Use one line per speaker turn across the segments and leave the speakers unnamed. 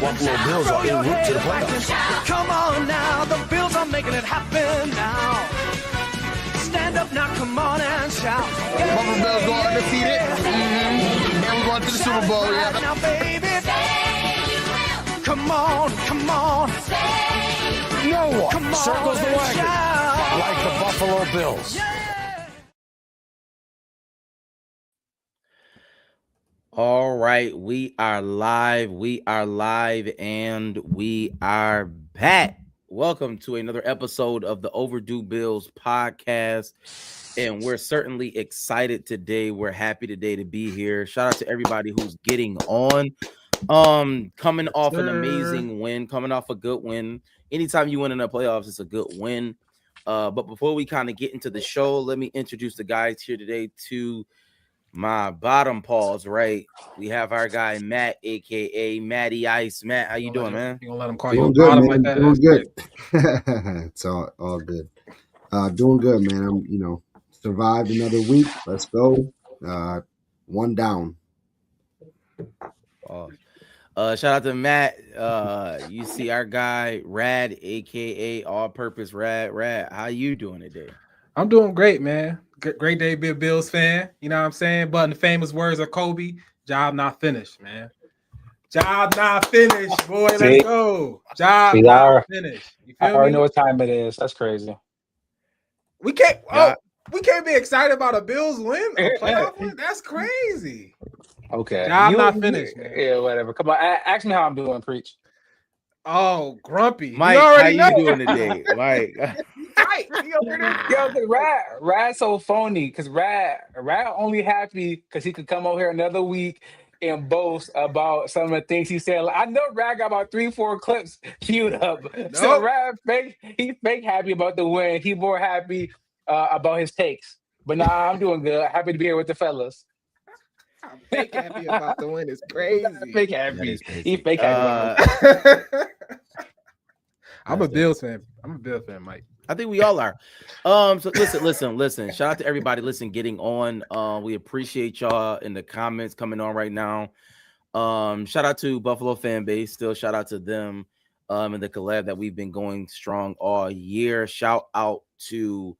Buffalo Bills are en route to the playoffs.
Come on now, the Bills are making it happen now. Stand up now, come on and shout.
Buffalo Bills go undefeated. And we're going to the Super Bowl. Yeah.
Now, baby, come on, come on.
No one
Come on
circles the
and
wagon
shout.
like the Buffalo Bills.
All right, we are live, and we are back. Welcome to another episode of the Overdue Bills podcast, and we're certainly excited today. We're happy today to be here. Shout out to everybody who's getting on. Coming off an amazing win, coming off a good win. Anytime you win in the playoffs, it's a good win. But before we kind of get into the show, let me introduce the guys here today to my bottom paws, right? We have our guy Matt, aka Matty Ice. Matt, how you doing, man?
You gonna let him call you
Doing
a
good,
bottom
man.
like that?
Doing good. It's all good. Doing good, man. I'm survived another week. Let's go. One down.
Shout out to Matt. You see our guy Rad, aka All Purpose Rad. How you doing today?
I'm doing great, man. Great day to be a Bills fan. You know what I'm saying? But in the famous words of Kobe, job not finished, man. Job not finished, boy. Let's go. Job not finished. You feel
I already
me?
know what time it is. That's crazy.
We can't. Oh, we can't be excited about a Bills win, a playoff win. That's crazy.
Okay.
Job not finished, man.
Yeah, whatever. Come on. Ask me how I'm doing, Preach.
Oh, grumpy.
Mike,
you already
how
know.
you doing today, Mike?
Right.
Yo, Rad's so phony because Rad only happy because he could come over here another week and boast about some of the things he said. I know Rad got about 3-4 clips queued up. Nope. So Rad he's fake happy about the win. He more happy about his takes. But nah, I'm doing good. Happy to be here with the fellas.
I'm fake happy about the win. It's crazy.
Fake happy. He fake happy.
I'm a Bills fan. I'm a Bills fan, Mike.
I think we all are. So listen. Shout out to everybody getting on. We appreciate y'all in the comments coming on right now. Shout out to Buffalo fan base. Still shout out to them and the collab that we've been going strong all year. Shout out to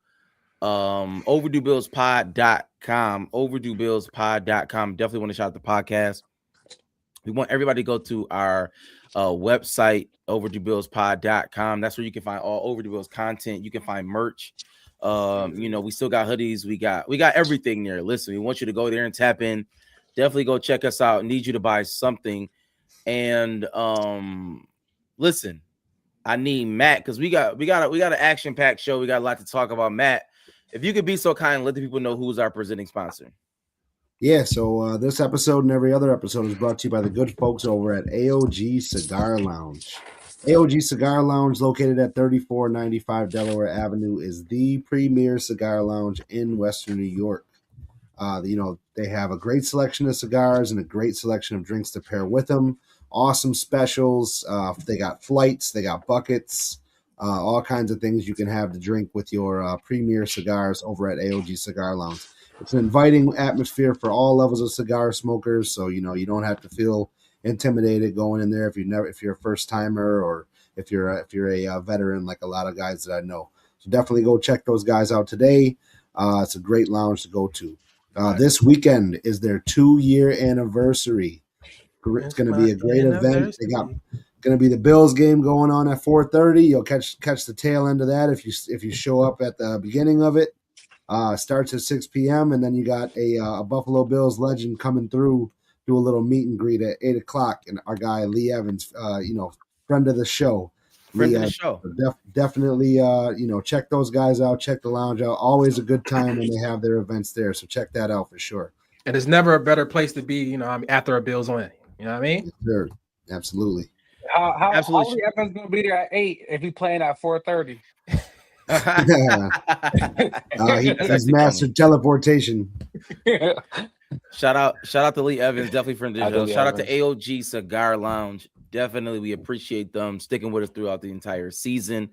overduebillspod.com. Overduebillspod.com. Definitely want to shout out the podcast. We want everybody to go to our website, overduebillspod.com. That's where you can find all Overdue Bills content. You can find merch. We still got hoodies. We got everything there. Listen, we want you to go there and tap in. Definitely go check us out. Need you to buy something. And listen, I need Matt because we got an action-packed show. We got a lot to talk about. Matt, if you could be so kind, let the people know who's our presenting sponsor.
Yeah, so this episode and every other episode is brought to you by the good folks over at AOG Cigar Lounge. AOG Cigar Lounge, located at 3495 Delaware Avenue, is the premier cigar lounge in Western New York. They have a great selection of cigars and a great selection of drinks to pair with them. Awesome specials. They got flights, they got buckets, all kinds of things you can have to drink with your premier cigars over at AOG Cigar Lounge. It's an inviting atmosphere for all levels of cigar smokers, so you don't have to feel intimidated going in there if you're a first timer or if you're a veteran like a lot of guys that I know. So definitely go check those guys out today. It's a great lounge to go to. This weekend is their 2-year anniversary. It's going to be a great event. They got going to be the Bills game going on at 4:30. You'll catch the tail end of that if you show up at the beginning of it. Starts at 6 p.m. and then you got a Buffalo Bills legend coming through, do a little meet and greet at 8 o'clock. And our guy Lee Evans, friend of the show,
Friend of the show.
Definitely, check those guys out. Check the lounge out. Always a good time when they have their events there. So check that out for sure.
And there's never a better place to be, after a Bills win. You know what I mean?
Yes, sir. Absolutely.
How Evans gonna be there at 8 if he playing at 4:30?
He's mastered teleportation.
Shout out to Lee Evans, definitely friend of the show. Shout out to AOG Cigar Lounge. Definitely, we appreciate them sticking with us throughout the entire season.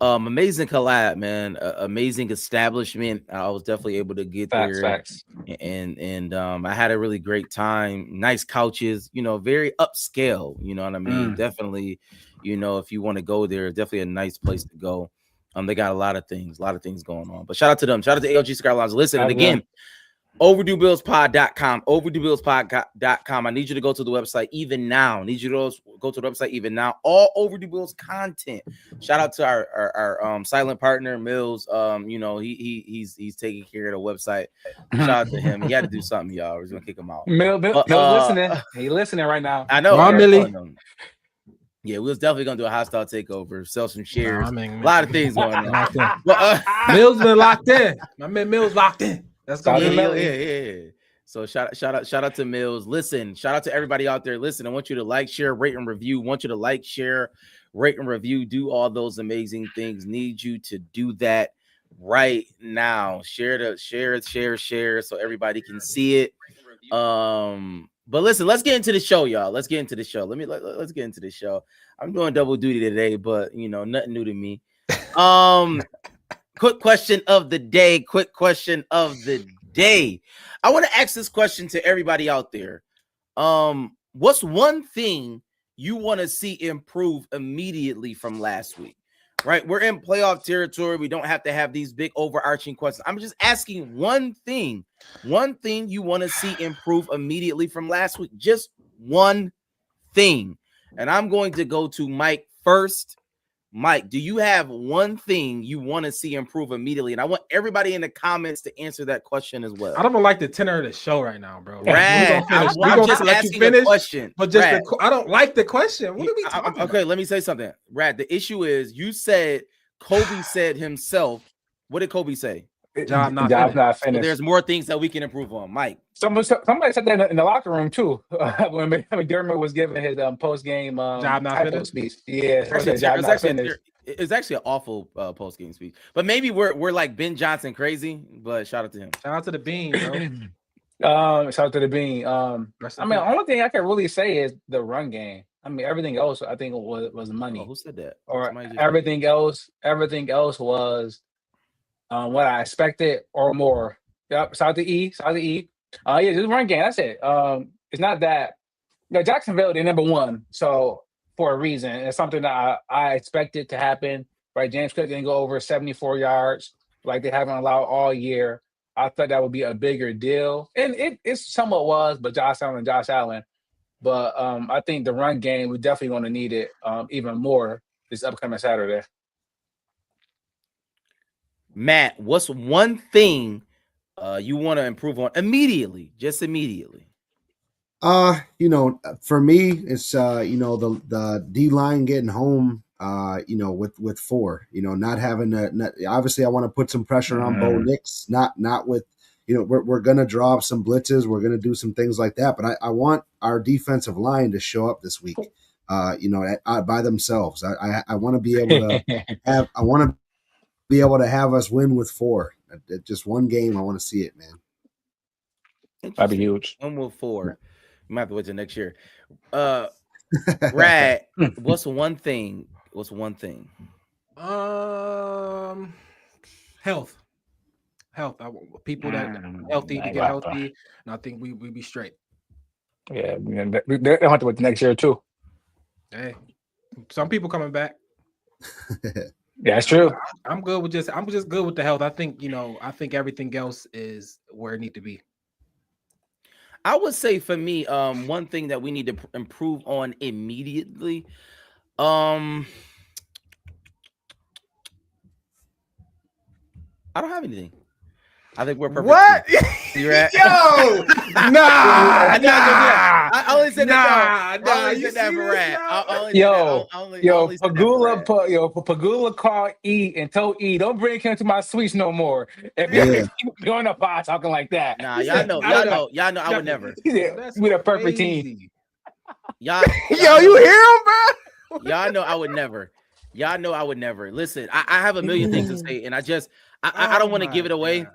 Amazing collab, man. Amazing establishment. I was definitely able to get there.
Facts.
And I had a really great time. Nice couches, very upscale. You know what I mean? Definitely, if you want to go there, definitely a nice place to go. They got a lot of things going on. But shout out to them. Shout out to AOG Cigar Lounge. Listen, and again, OverdueBillsPod.com. OverdueBillsPod.com. I need you to go to the website even now. All Overdue Bills content. Shout out to our silent partner Mills. He's taking care of the website. Shout out to him. He had to do something, y'all. We're gonna kick him out.
Mills listening. He listening right now.
I know.
Millie.
Yeah, we was definitely gonna do a hostile takeover, sell some shares. A lot of things going on.
Mills been locked in. My man Mills locked in. That's gonna be
yeah. So shout out to Mills. Listen, shout out to everybody out there. Listen, I want you to like, share, rate, and review. Do all those amazing things. Need you to do that right now. Share, so everybody can see it. But listen, let's get into the show, y'all. Let's get into the show. Let's get into the show. I'm doing double duty today, but nothing new to me. Quick question of the day. I want to ask this question to everybody out there. What's one thing you want to see improve immediately from last week? Right? We're in playoff territory. We don't have to have these big overarching questions. I'm just asking one thing you want to see improve immediately from last week. Just one thing. And I'm going to go to Mike first. Mike, do you have one thing you want to see improve immediately? And I want everybody in the comments to answer that question as well.
I don't like the tenor of the show right now, bro.
Rad,
I'm just let you finish.
Question,
but just I don't like the question. What are we talking about?
Okay, let me say something. Rad, the issue is you said Kobe said himself. What did Kobe say?
Job not finished.
So there's more things that we can improve on, Mike.
Somebody said that in the locker room too. When McDermott was giving his post game
job not finished
speech. Yeah,
it's actually an awful post game speech. But maybe we're like Ben Johnson crazy. But shout out to him.
Shout out to the Bean, bro.
Shout out to the Bean. The only thing I can really say is the run game. I mean, everything else I think was money.
Who said that?
Or everything else was what I expected or more. Yep. Shout out to E. Yeah, just run game. That's it. It's not that. Jacksonville, they're number one. So for a reason, it's something that I expected to happen. Right, James Cook didn't go over 74 yards like they haven't allowed all year. I thought that would be a bigger deal, and it somewhat was. But Josh Allen. But I think the run game, we're definitely going to need it even more this upcoming Saturday.
Matt, what's one thing you want to improve on immediately? Just immediately.
For me, it's the D line getting home. With 4. Not having obviously, I want to put some pressure on Bo Nix. Not with. We're gonna draw up some blitzes. We're gonna do some things like that. But I want our defensive line to show up this week. By themselves. I want to be able to have. I want to be able to have us win with 4. Just one game. I want to see it, man.
That'd be huge.
1 with 4. We might have to wait till next year. Rad, what's one thing?
Health. People that healthy to get healthy, and I think we be straight.
Yeah, they have to wait the next year too.
Hey, some people coming back.
Yeah, that's true.
I'm just good with the health. I think everything else is where it need to be.
I would say for me, one thing that we need to improve on immediately. I don't have anything. I think we're perfect.
What?
You're at?
Yo, nah.
I only said that.
Nah,
I only
you
said that
see
for
this,
Rat.
yo?
I only said that.
Yo,
I only
yo,
said that for Rat.
Pagula called E and told E, don't bring him to my suites no more. If
Yeah.
you going up pod talking like that.
Nah,
He
y'all
said,
know.
I don't know.
I would never.
He said,
That's
we the perfect team.
crazy.
Y'all
Yo,
know,
you hear him, bro?
y'all know I would never. Y'all know I would never. Listen, I have a million things to say, and I don't want to give it away.
God.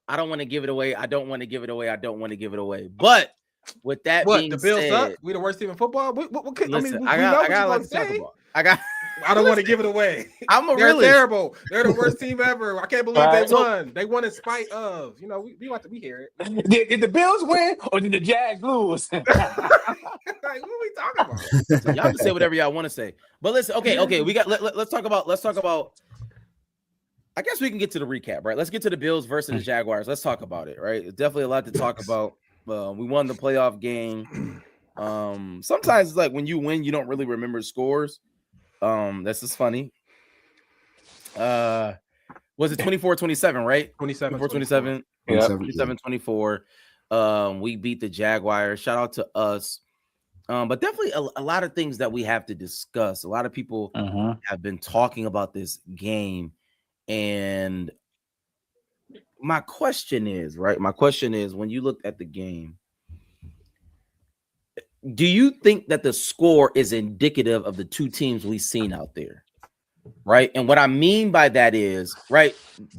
I don't want to give it away. I don't want to give it away. I don't want to give it away. But with that
What,
being
the Bills
said,
suck? We the worst team in football?
listen,
we
I
know
got
what
a
you're
lot
going
to
to
talk
say.
about. I got.
I don't want to give it away.
I'm a
They're
realist.
terrible. They're the worst team ever. I can't believe
Right.
they won. They won in spite of. You know, we hear it.
Did the Bills win or did the Jags lose?
Like, what are we talking about?
So y'all can say whatever y'all want to say. But listen, okay. We got. Let's talk about. I guess we can get to the recap, right? Let's get to the Bills versus the Jaguars. Let's talk about it, right? It's definitely a lot to talk about. We won the playoff game. Sometimes it's like when you win, you don't really remember scores. That's just funny. Was it 24-27, right?
27-24.
27-24. We beat the Jaguars. Shout out to us. But definitely a lot of things that we have to discuss. A lot of people have been talking about this game. And my question is, when you look at the game, do you think that the score is indicative of the two teams we've seen out there? Right. And what I mean by that is, right,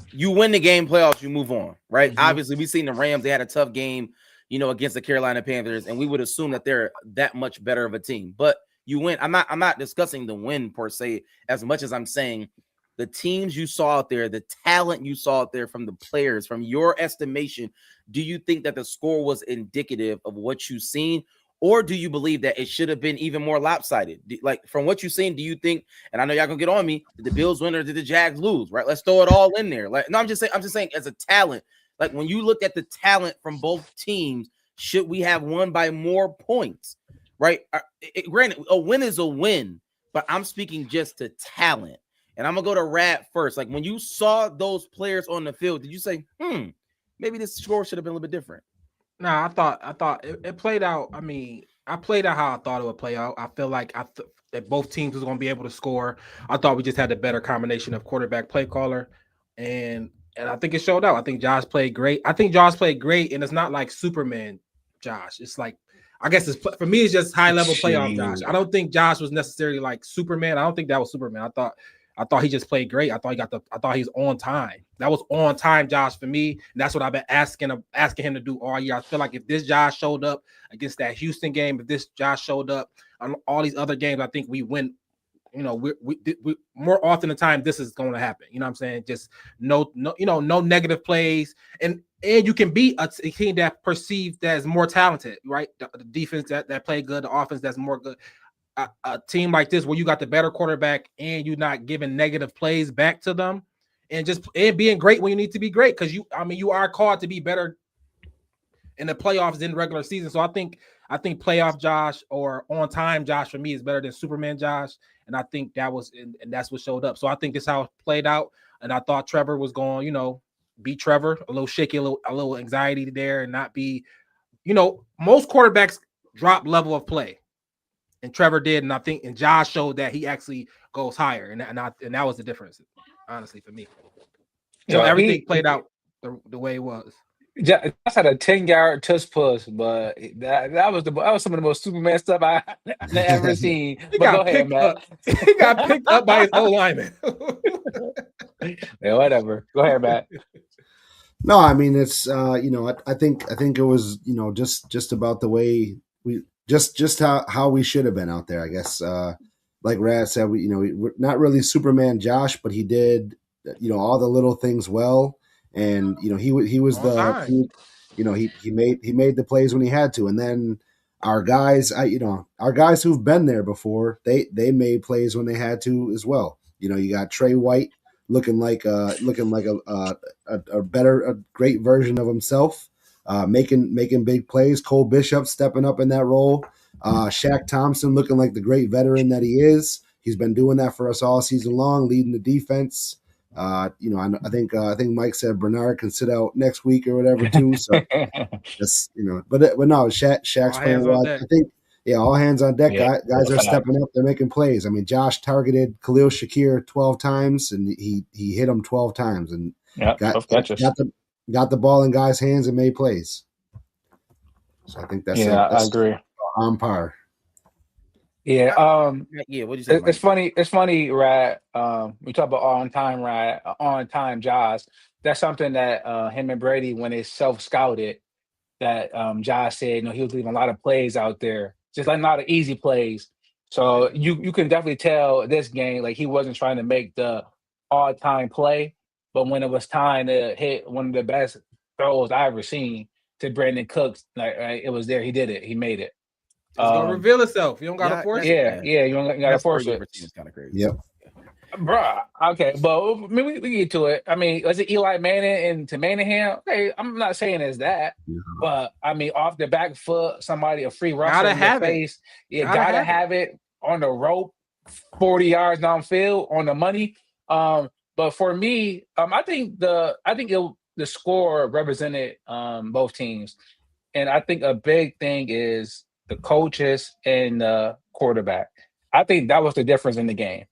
you win the game, playoffs, you move on. Right. Obviously, we've seen the Rams, they had a tough game, against the Carolina Panthers, and we would assume that they're that much better of a team. But you win. I'm not discussing the win per se, as much as I'm saying the teams you saw out there, the talent you saw out there from the players, from your estimation. Do you think that the score was indicative of what you've seen? Or do you believe that it should have been even more lopsided? Like, from what you've seen, do you think, and I know y'all gonna get on me, did the Bills win or did the Jags lose? Right? Let's throw it all in there. Like, no, I'm just saying as a talent, like when you look at the talent from both teams, should we have won by more points? Right? Granted, a win is a win, but I'm speaking just to talent. And I'm gonna go to Rad first. Like, when you saw those players on the field, did you say, maybe this score should have been a little bit different?
Nah, I thought it played out. I mean, I played out how I thought it would play out. I feel like that both teams was going to be able to score. I thought we just had a better combination of quarterback, play caller, and I think it showed out. I think Josh played great. And it's not like Superman Josh. It's like, I guess for me, it's just high level playoff Josh. I don't think Josh was necessarily like Superman. I don't think that was Superman. I thought he just played great. I thought he's on time. That was on time, Josh, for me. And that's what I've been asking him to do all year. I feel like if this Josh showed up against that Houston game, if this Josh showed up on all these other games, I think we win. We more often than time, this is going to happen. You know what I'm saying? Just no negative plays. And you can beat a team that perceived as more talented, right? The defense that play good, the offense that's more good. A team like this where you got the better quarterback and you're not giving negative plays back to them and being great when you need to be great, because you are called to be better in the playoffs than regular season. So I think playoff Josh or on time Josh for me is better than Superman Josh, and I think and that's what showed up. So I think this is how it played out, and I thought Trevor was going, beat Trevor, a little shaky, a little anxiety there, and not be, most quarterbacks drop level of play. And Trevor did, and Josh showed that he actually goes higher, and that was the difference, honestly, for me. So everything played out the way it was.
Josh had a 10-yard tush push, but that was some of the most Superman stuff I've ever seen. But go ahead, Matt.
He got picked up by his O-lineman.
Yeah, whatever. Go ahead, Matt.
No, I mean, it's I think it was just about the way we. Just how we should have been out there, I guess. Like Rad said, we're not really Superman Josh, but he did, all the little things well, and he was he made the plays when he had to, and then our guys, our guys who've been there before, they made plays when they had to as well. You got Trey White looking like a great version of himself. Making big plays. Cole Bishop stepping up in that role. Shaq Thompson looking like the great veteran that he is. He's been doing that for us all season long, leading the defense. I think Mike said Bernard can sit out next week or whatever too. So that's but no, Shaq's
All
playing
hands on
well.
deck.
I think all hands on deck.
Yeah,
Guys
that's a
are
fact.
stepping up. They're making plays. I mean, Josh targeted Khalil Shakir 12 times, and he hit him 12 times, and
Yeah,
got
12 catches.
got the ball in guys' hands and made plays. So I think that's
I agree.
on par.
Yeah.
Yeah, what'd you say, Mike?
It's funny. It's funny, right? We talk about on time, right? On time, Josh. That's something that him and Brady, when they self scouted, that Josh said, he was leaving a lot of plays out there, just like not easy plays. So you can definitely tell this game, like he wasn't trying to make the all time play, but when it was time to hit one of the best throws I ever seen to Brandon Cooks, like it was there. He did it. He made it.
It's gonna reveal itself. You don't gotta force it.
Yeah. You gotta
That's
force
story
it.
is kind of crazy.
Yep.
Bruh, okay, but I mean, we get to it. I mean, was it Eli Manning and to Manningham? Okay, I'm not saying it's that, but I mean, off the back foot, somebody a free rusher
Gotta
in your
have it.
face, you
Gotta
gotta
have
have it on the rope, 40 yards downfield on the money. But for me, I think the score represented both teams, and I think a big thing is the coaches and the quarterback. I think that was the difference in the game.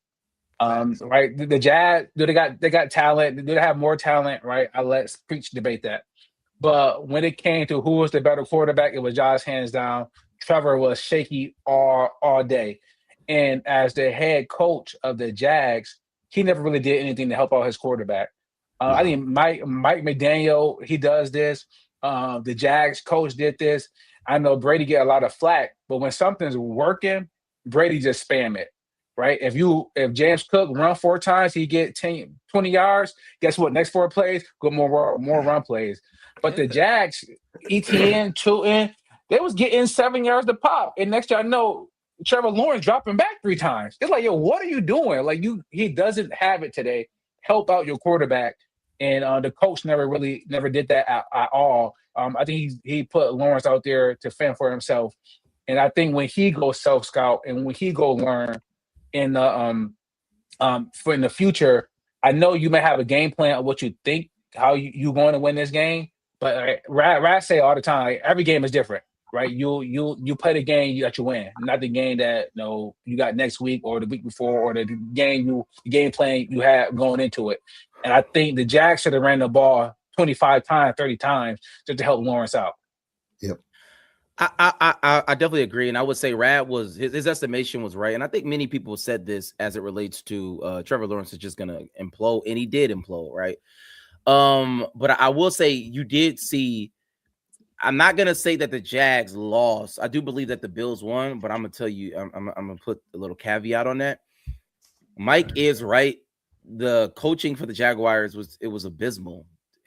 Right. The Jazz, do they got talent? Do they have more talent? Right. Let's preach debate that. But when it came to who was the better quarterback, it was Josh hands down. Trevor was shaky all day. And as the head coach of the Jags, he never really did anything to help out his quarterback. I think Mike McDaniel, he does this. The Jags coach did this. I know Brady get a lot of flack, but when something's working, Brady just spam it. Right? If James Cook run 4 times, he get 10, 20 yards. Guess what? Next 4 plays, go more run plays. But the Jags, ETN, Chilton, they was getting 7 yards to pop. And next year, I know Trevor Lawrence dropping back 3 times. It's like, yo, what are you doing? Like he doesn't have it today. Help out your quarterback. And the coach never did that at all. I think he put Lawrence out there to fend for himself. And I think when he goes self scout and when he go learn in the for in the future, I know you may have a game plan of what you think how you going to win this game, but Rat say all the time, every game is different, right? You play the game that you win, not the game that you got next week or the week before or the game plan you had going into it. And I think the Jags should have ran the ball 25 times, 30 times just to help Lawrence out.
Yep.
I definitely agree, and I would say Rad was his estimation was right, and I think many people said this as it relates to Trevor Lawrence is just gonna implode, and he did implode, right? But I will say you did see. I'm not gonna say that the Jags lost. I do believe that the Bills won, but I'm gonna tell you, I'm gonna put a little caveat on that. Mike is right. The coaching for the Jaguars was abysmal,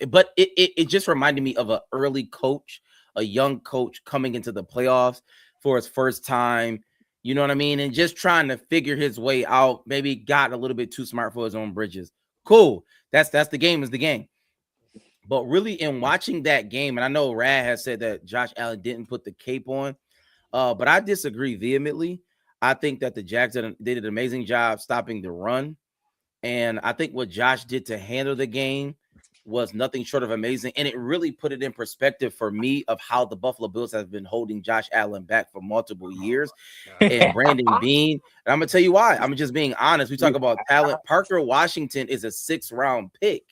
but it just reminded me of an early coach. A young coach coming into the playoffs for his first time, you know what I mean? And just trying to figure his way out, maybe got a little bit too smart for his own bridges. Cool. That's the game is the game. But really in watching that game, and I know Rad has said that Josh Allen didn't put the cape on, but I disagree vehemently. I think that the Jags did an amazing job stopping the run. And I think what Josh did to handle the game was nothing short of amazing. And it really put it in perspective for me of how the Buffalo Bills have been holding Josh Allen back for multiple years. And Brandon Beane. And I'm going to tell you why. I'm just being honest. We talk about talent. Parker Washington is a 6th-round pick.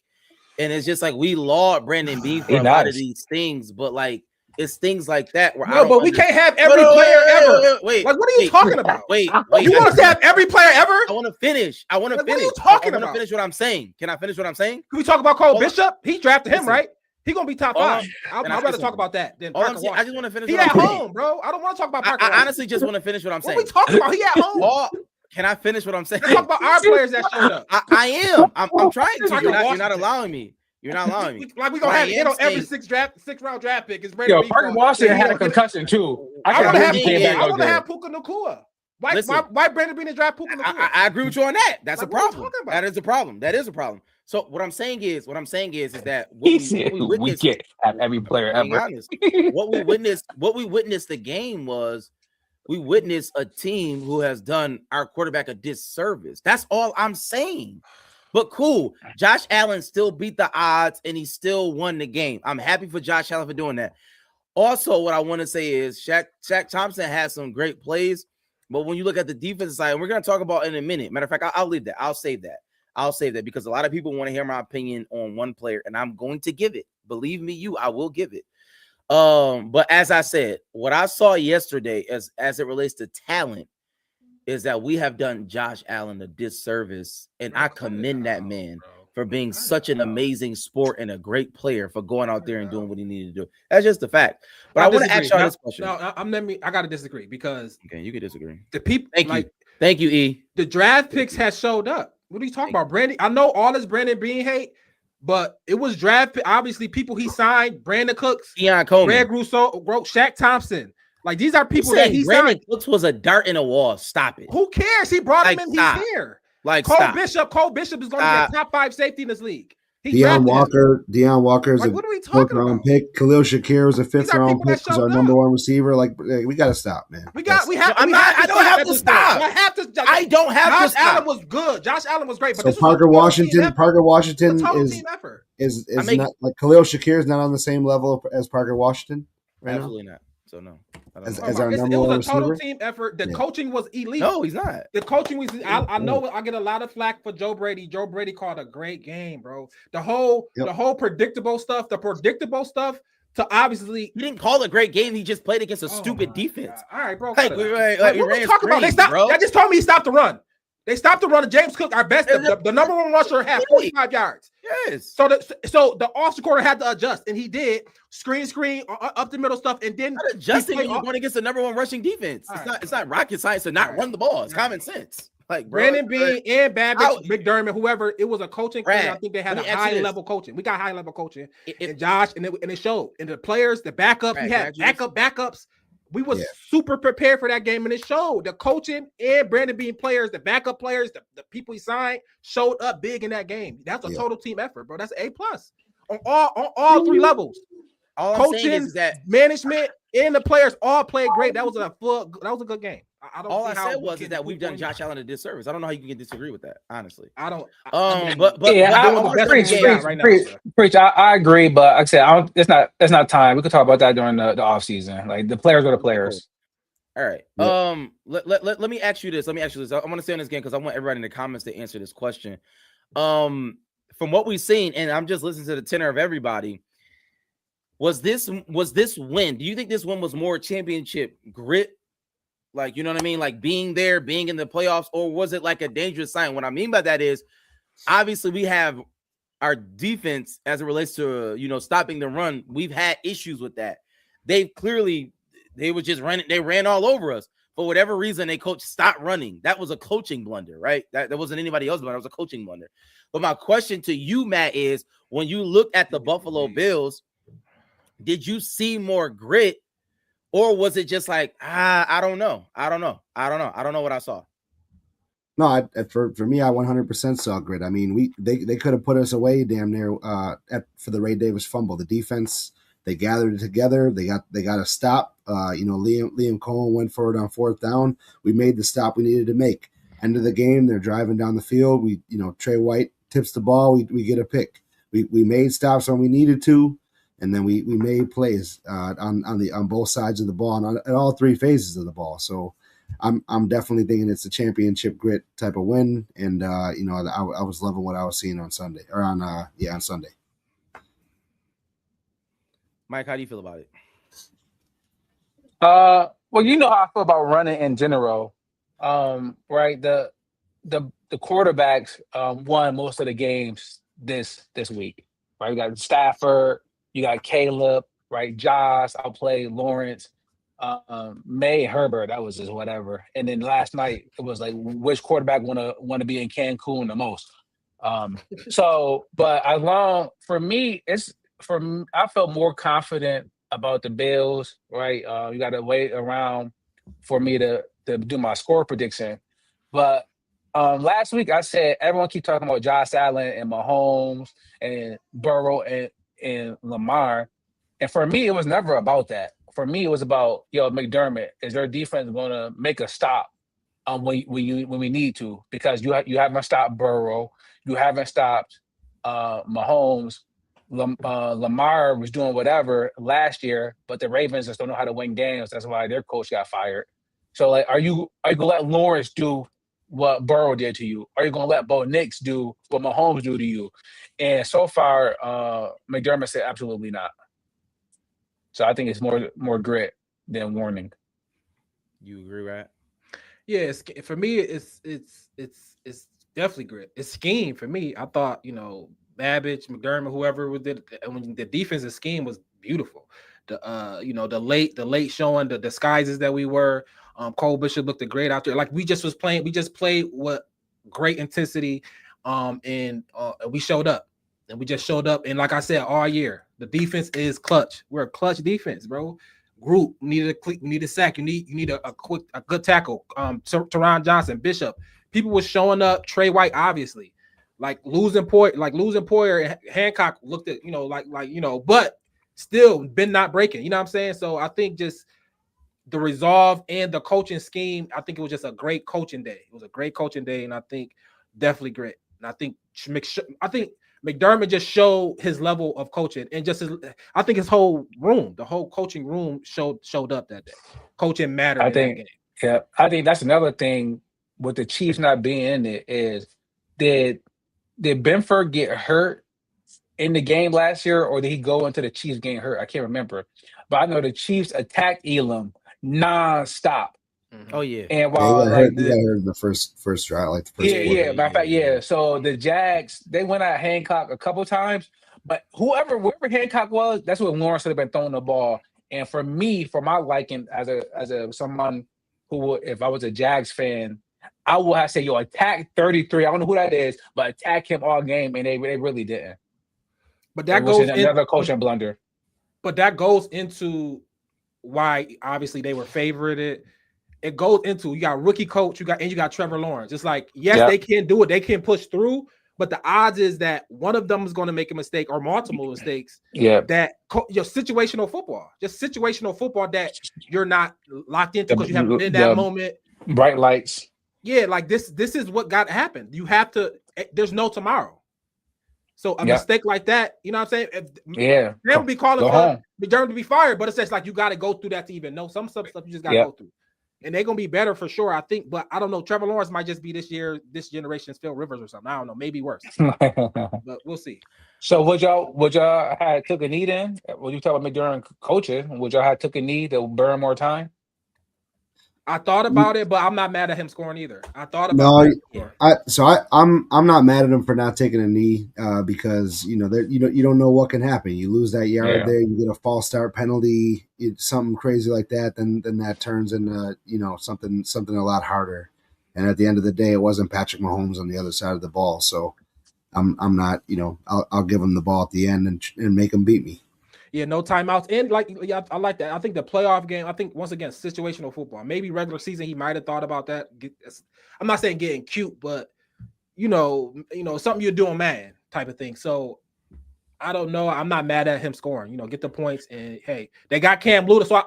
And it's just like we laud Brandon Beane for a lot of these things. But like, it's things like that where
but we can't have every player ever. Wait, like, what are you talking about?
Wait.
You want us to have every player ever?
I want to finish. What are you
talking about?
I want to finish what I'm saying. Can I finish what I'm saying?
Can we talk about Cole Bishop? He drafted him, right? He gonna be top 5. I'd rather talk about that than Parker Washington.
I just want to finish.
He at home, bro. I don't want to talk about Parker.
I honestly just want to finish what I'm saying.
What we talking about? He at home.
Can I finish what I'm saying?
Let's talk about our players that showed up.
I am. I'm trying to. You're not allowing me. You're not allowing me.
Like we gonna have it on every 6th-round draft pick. Is Brady?
Yo, Parker Washington had a concussion too.
I want to have Puka Nacua. Why Brandon Beane draft Puka Nacua?
I agree with you on that. That's a problem. That is a problem. That is a problem. So what I'm saying is that
we can't have every player ever.
What we witnessed the game was we witnessed a team who has done our quarterback a disservice. That's all I'm saying. But cool. Josh Allen still beat the odds and he still won the game. I'm happy for Josh Allen for doing that. Also, what I want to say is Shaq Thompson has some great plays, but when you look at the defensive side, and we're going to talk about in a minute. Matter of fact, I'll leave that. I'll save that because a lot of people want to hear my opinion on one player, and I'm going to give it. Believe me, I will give it. But as I said, what I saw yesterday as it relates to talent is that we have done Josh Allen a disservice, and I commend that man for being such an amazing sport and a great player for going out there and doing what he needed to do. That's just the fact. But I want to ask y'all this question.
I gotta disagree because
you can disagree.
The people
Thank you, E.
The draft picks has showed up. What are you talking about, Brandon? I know all this Brandon Bean hate, but it was draft obviously people he signed: Brandon Cooks,
Deion Coleman,
Greg Rousseau, Shaq Thompson. Like these are people that he
Brandon
signed.
Cooks was a dart in a wall. Stop it.
Who cares? He brought him in. He's here.
Like
Cole Bishop is going to be a top 5 safety in this league.
Deion Walker is
what are we talking about?
Round pick. Khalil Shakir was a 5th round pick. Was our number 1 receiver. Like we got to stop, man.
I don't have to stop. I don't have to stop. Josh Allen was good. Josh Allen was great. But
so Parker Washington is not like Khalil Shakir is not on the same level as Parker Washington. Right
Absolutely not. So no.
As our number
it was
one
a total
receiver?
team effort. The coaching was elite.
No, he's not.
The coaching was. I know I get a lot of flack for Joe Brady. Joe Brady called a great game, bro. The whole predictable stuff. To obviously
he didn't call a great game. He just played against a stupid defense.
All right, bro.
Like,
what we talking about? They stopped. They just told me he stopped the run. They stopped the run. James Cook, our best, the number 1 rusher, had 45 yards.
Yes.
So the offensive quarter had to adjust, and he did screen up the middle stuff, and then
adjusting when you're going against the number 1 rushing defense. It's not rocket science to not run the ball. It's common sense. Like
Brandon Bean and Babbage, McDermott, whoever, it was a coaching. I think they had a high level coaching. We got high level coaching, and Josh, and it showed. And the players, the backup, we had backups. We was super prepared for that game, and it showed. The coaching and Brandon Bean players, the backup players, the people he signed showed up big in that game. That's a total team effort, bro. That's an A+ on all 3 levels.
All
coaching,
is that
management, and the players all played great. That was a good game.
All I said was that we've done Josh Allen a disservice. I don't know how you can disagree with that, honestly.
I don't.
Preach. I agree, but like I said, it's not time. We could talk about that during the off season. Like the players are the players.
All right. Yeah. Let me ask you this. I want to say on this game because I want everybody in the comments to answer this question. From what we've seen, and I'm just listening to the tenor of everybody. Was this win? Do you think this win was more championship grit? Like, you know what I mean? Like being there, being in the playoffs, or was it like a dangerous sign? What I mean by that is, obviously, we have our defense as it relates to, stopping the run. We've had issues with that. They were just running. They ran all over us. For whatever reason, they coach stopped running. That was a coaching blunder, right? That wasn't anybody else's blunder. It was a coaching blunder. But my question to you, Matt, is when you look at the Buffalo Bills, did you see more grit? Or was it just like, I don't know. I don't know what I saw.
No, for me, I 100% saw grit. I mean, they could have put us away damn near for the Ray Davis fumble. The defense, they gathered it together. They got a stop. Liam Cohen went for it on 4th down. We made the stop we needed to make. End of the game, they're driving down the field. Trey White tips the ball. We get a pick. We made stops when we needed to. And then we made plays on both sides of the ball and on all 3 phases of the ball. So I'm definitely thinking it's a championship grit type of win. And I was loving what I was seeing on Sunday on Sunday.
Mike, how do you feel about it?
Well, you know how I feel about running in general, right? The quarterbacks won most of the games this week, right? We got Stafford. You got Caleb, right? Josh, I'll play Lawrence, May, Herbert. That was just whatever. And then last night it was like, which quarterback want to be in Cancun the most? But I felt more confident about the Bills, right? You got to wait around for me to do my score prediction, but last week I said everyone keep talking about Josh Allen and Mahomes and Burrow and Lamar. And for me, it was never about that. For me, it was about, McDermott, is their defense going to make a stop when we need to, because you haven't stopped Burrow, you haven't stopped Mahomes. Lamar was doing whatever last year, but the Ravens just don't know how to win games. That's why their coach got fired. So like, are you gonna let Lawrence do what Burrow did to you? Are you gonna let Bo Nix do what Mahomes do to you? And so far, McDermott said absolutely not. So I think it's more grit than warning.
You agree, right?
Yeah, for me, it's definitely grit. It's scheme for me. I thought, Babbage, McDermott, whoever did, when the defensive scheme was beautiful. The late showing, the disguises that we were. Cole Bishop looked great out there. Like we just played with great intensity, and we showed up, and we just showed up. And like I said, all year, the defense is clutch. We're a clutch defense, bro. Group need a sack. You need a good tackle. Teron Johnson, Bishop. People were showing up. Trey White, obviously, losing Poyer and Hancock looked at but still been not breaking. You know what I'm saying? So I think just the resolve and the coaching scheme. I think it was just a great coaching day. It was a great coaching day, and I think definitely grit. And I think McDermott just showed his level of coaching, and I think his whole room, the whole coaching room showed up that day. Coaching mattered in that game.
Yeah, I think that's another thing with the Chiefs not being in it is did Benford get hurt in the game last year, or did he go into the Chiefs game hurt? I can't remember, but I know the Chiefs attacked Elam nonstop.
Mm-hmm. Oh yeah,
and while
he got hurt in the first drive,
matter of fact. So the Jags, they went at Hancock a couple times, but wherever Hancock was, that's what Lawrence should have been throwing the ball. And for me, for my liking, as someone who would, if I was a Jags fan, I would have said, attack 33. I don't know who that is, but attack him all game, and they really didn't.
But that goes
another coaching blunder.
But that goes into why obviously they were favorited. It goes into you got rookie coach, you got Trevor Lawrence. It's like, yes, they can do it, they can push through, but the odds is that one of them is going to make a mistake or multiple mistakes.
Yeah,
that your situational football that you're not locked into because you haven't been in that moment.
Bright lights.
Yeah, like this is what got to happen. You have to. There's no tomorrow. So a mistake like that, you know what I'm saying? They would be calling for McDermott to be fired, but it's just like you got to go through that to even know some stuff you just got to go through. And they're gonna be better for sure, I think. But I don't know. Trevor Lawrence might just be this generation's Phil Rivers or something. I don't know. Maybe worse. But we'll see.
So would y'all have took a knee then? When you talk about McDermott coaching, would y'all have took a knee to burn more time?
I thought about it, but I'm not mad at him scoring either. I thought about it.
I'm not mad at him for not taking a knee because you don't know what can happen. You lose that yard there, you get a false start penalty, something crazy like that, then that turns into something a lot harder. And at the end of the day, it wasn't Patrick Mahomes on the other side of the ball, so I'm not I'll give him the ball at the end and make him beat me.
Yeah, no timeouts. And I like that. I think the playoff game, I think once again, situational football. Maybe regular season, he might have thought about that. I'm not saying getting cute, but something you're doing, man, type of thing. So I don't know. I'm not mad at him scoring. Get the points. And hey, they got Cam Newton, so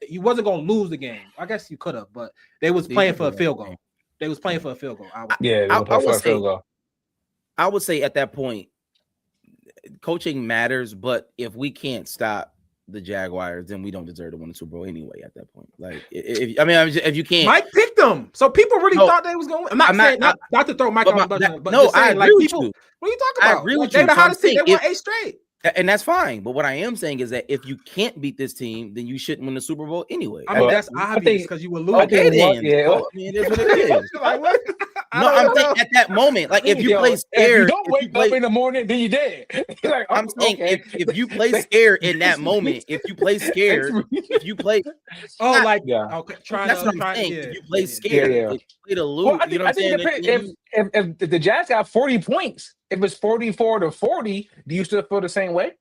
you wasn't gonna lose the game. I guess you could have, but they was playing for a field goal. They was playing for a field goal.
I would say at that point, coaching matters, but if we can't stop the Jaguars, then we don't deserve to win the Super Bowl anyway. At that point, if you can't,
Mike picked them, so people really thought they was going. I'm not to throw Mike on, but
I agree with you.
What are you talking about?
I agree with
you.
They
the hottest team. They won 8 straight.
And that's fine. But what I am saying is that if you can't beat this team, then you shouldn't win the Super Bowl anyway.
I mean, that's obvious because you will lose.
Okay, then. It is what it is. I'm saying at that moment, like if you play scared,
you don't wake up in the morning, then you dead.
I'm saying if you play scared in that moment, if you play scared, if you play,
okay,
that's what I'm saying. If you play scared, you play to lose.
Well, you know what I'm saying? If the Jazz got 40 points, if it's 44-40, do you still feel the same way?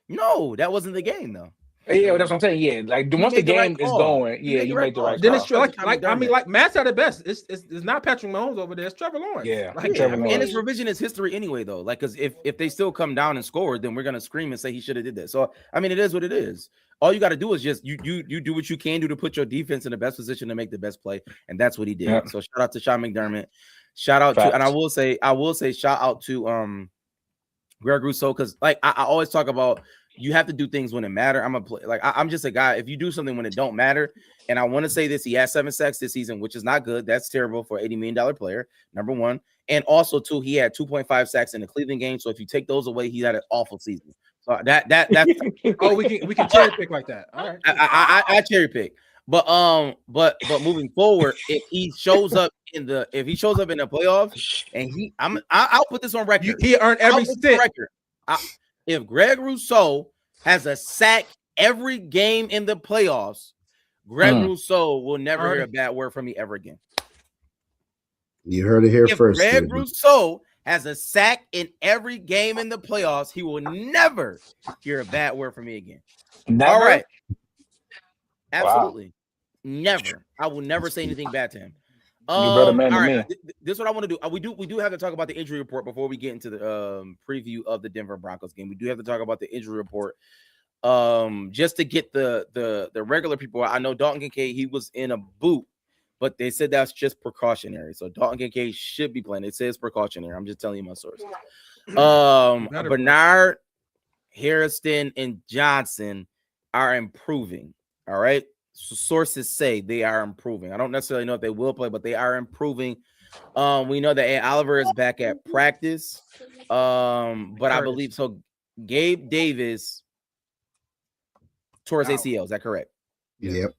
No, that wasn't the game though.
Yeah, that's what I'm saying. Yeah, like once the game is going, yeah, you make the right
Then
call.
it's like Matt's at the best. It's not Patrick Mahomes over there. It's Trevor Lawrence.
Yeah,
like,
Trevor
and
Lawrence.
it's revisionist history anyway, though. Like, because if they still come down and score, then we're gonna scream and say he should have did that. So I mean, it is what it is. All you got to do is just you do what you can do to put your defense in the best position to make the best play, and that's what he did.
Yep.
So shout out to Sean McDermott. Shout out to, and I will say shout out to Greg Rousseau, because like I always talk about, you have to do things when it matter. I'm a play, like I'm just a guy. If you do something when it don't matter, and I want to say this, he has 7 sacks this season, which is not good. That's terrible for $80 million player. Number one, and also two, he had 2.5 sacks in the Cleveland game. So if you take those away, he had an awful season. So that's
oh, we can cherry pick like that. All right,
I cherry pick. But moving forward, if he shows up in the playoffs, and I'll put this on record.
He earned every stick.
If Greg Rousseau has a sack every game in the playoffs, Greg Rousseau will never hear a bad word from me ever again.
You heard it here first.
If Greg Rousseau has a sack in every game in the playoffs, he will never hear a bad word from me again.
Never?
All right. Absolutely.
Wow.
Never. I will never say anything bad to him.
All right.
This is what I want to do. We do have to talk about the injury report before we get into the preview of the Denver Broncos game. We do have to talk about the injury report. Just to get the regular people. I know Dalton Kincaid, he was in a boot, but they said that's just precautionary. So Dalton Kincaid should be playing. It says precautionary. I'm just telling you my source. Bernard, Harrison, and Johnson are improving. All right. So sources say they are improving. I don't necessarily know if they will play, but they are improving. We know that Oliver is back at practice. But I believe so. Gabe Davis tore his ACL. Is that correct?
Yep.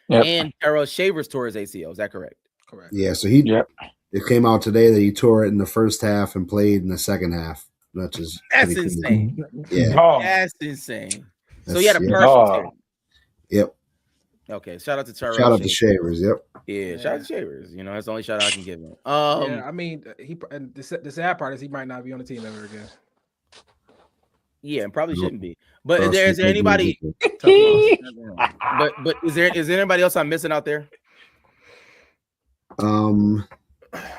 And Terrell Shavers tore his ACL. Is that correct?
Correct.
Yeah. So it came out today that he tore it in the first half and played in the second half. That's
insane.
Cool. Yeah.
That's insane. So he had a partial.
Yep.
Okay, shout out to Terrell.
Shout out to Shavers. Yep.
Yeah, shout out to Shavers. You know, that's the only shout out I can give him.
Yeah, I mean, the sad part is he might not be on the team ever again.
Yeah, and probably shouldn't be. But is there anybody? but is there anybody else I'm missing out there?
Do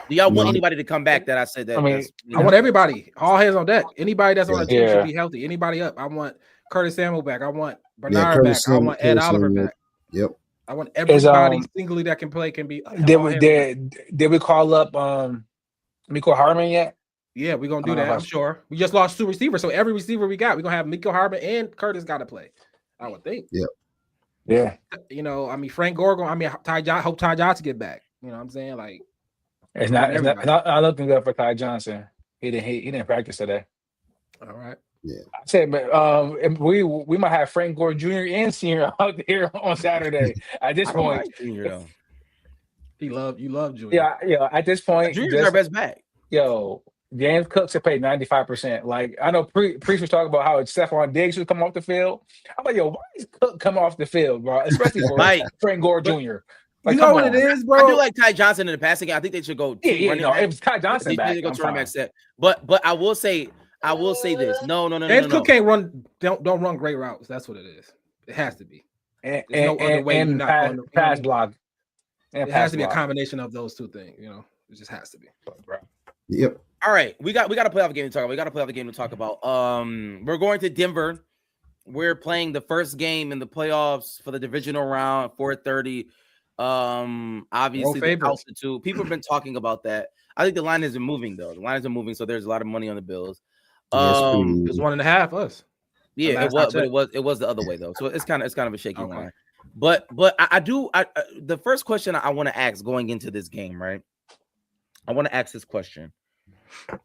y'all want anybody to come back that I said that?
I mean,
I want everybody, all hands on deck. Anybody that's on the team should be healthy. Anybody up. I want Curtis Samuel back. I want Bernard back. I want Ed Oliver back.
Yep.
I want everybody singly that can play can be.
Did we call up Miko Harmon yet?
Yeah, we're gonna do that. I'm sure. We just lost 2 receivers, so every receiver we got, we're gonna have Miko Harmon and Curtis got to play. I would think.
Yep.
Yeah.
You know, I mean Frank Gore. I mean Ty Johnson get back. You know what I'm saying? Like
it's not looking good for Ty Johnson. He didn't practice today.
All right.
Yeah.
I said, but we might have Frank Gore Jr. and Senior out there on Saturday. At this point,
like Junior though.
You love Junior.
Yeah. At this point,
Junior's our best back.
Yo, James Cook should pay 95%. Like I know, Priest was talking about how Stephon Diggs should come off the field. I'm like, yo, why is Cook come off the field, bro? Especially for Frank Gore Jr. Like,
you know what it is, bro.
I do like Ty Johnson in the passing game. I think they should go.
It was Ty Johnson back.
Go back set. But I will say this. No.
James Cook can't run. Don't run great routes. That's what it is. It has to be.
And no other way. And pass block.
It has to be a combination of those two things. You know, it just has to be.
Yep.
All right, we got a playoff game to talk about. We got a playoff game to talk about. We're going to Denver. We're playing the first game in the playoffs for the divisional round, 4:30. Obviously the altitude. People have been talking about that. I think the line isn't moving though. The line isn't moving, so there's a lot of money on the Bills.
It was 1.5 us.
Yeah, it was, but it was the other way though. So it's kind of a shaky line. But I the first question I want to ask going into this game, right? I want to ask this question.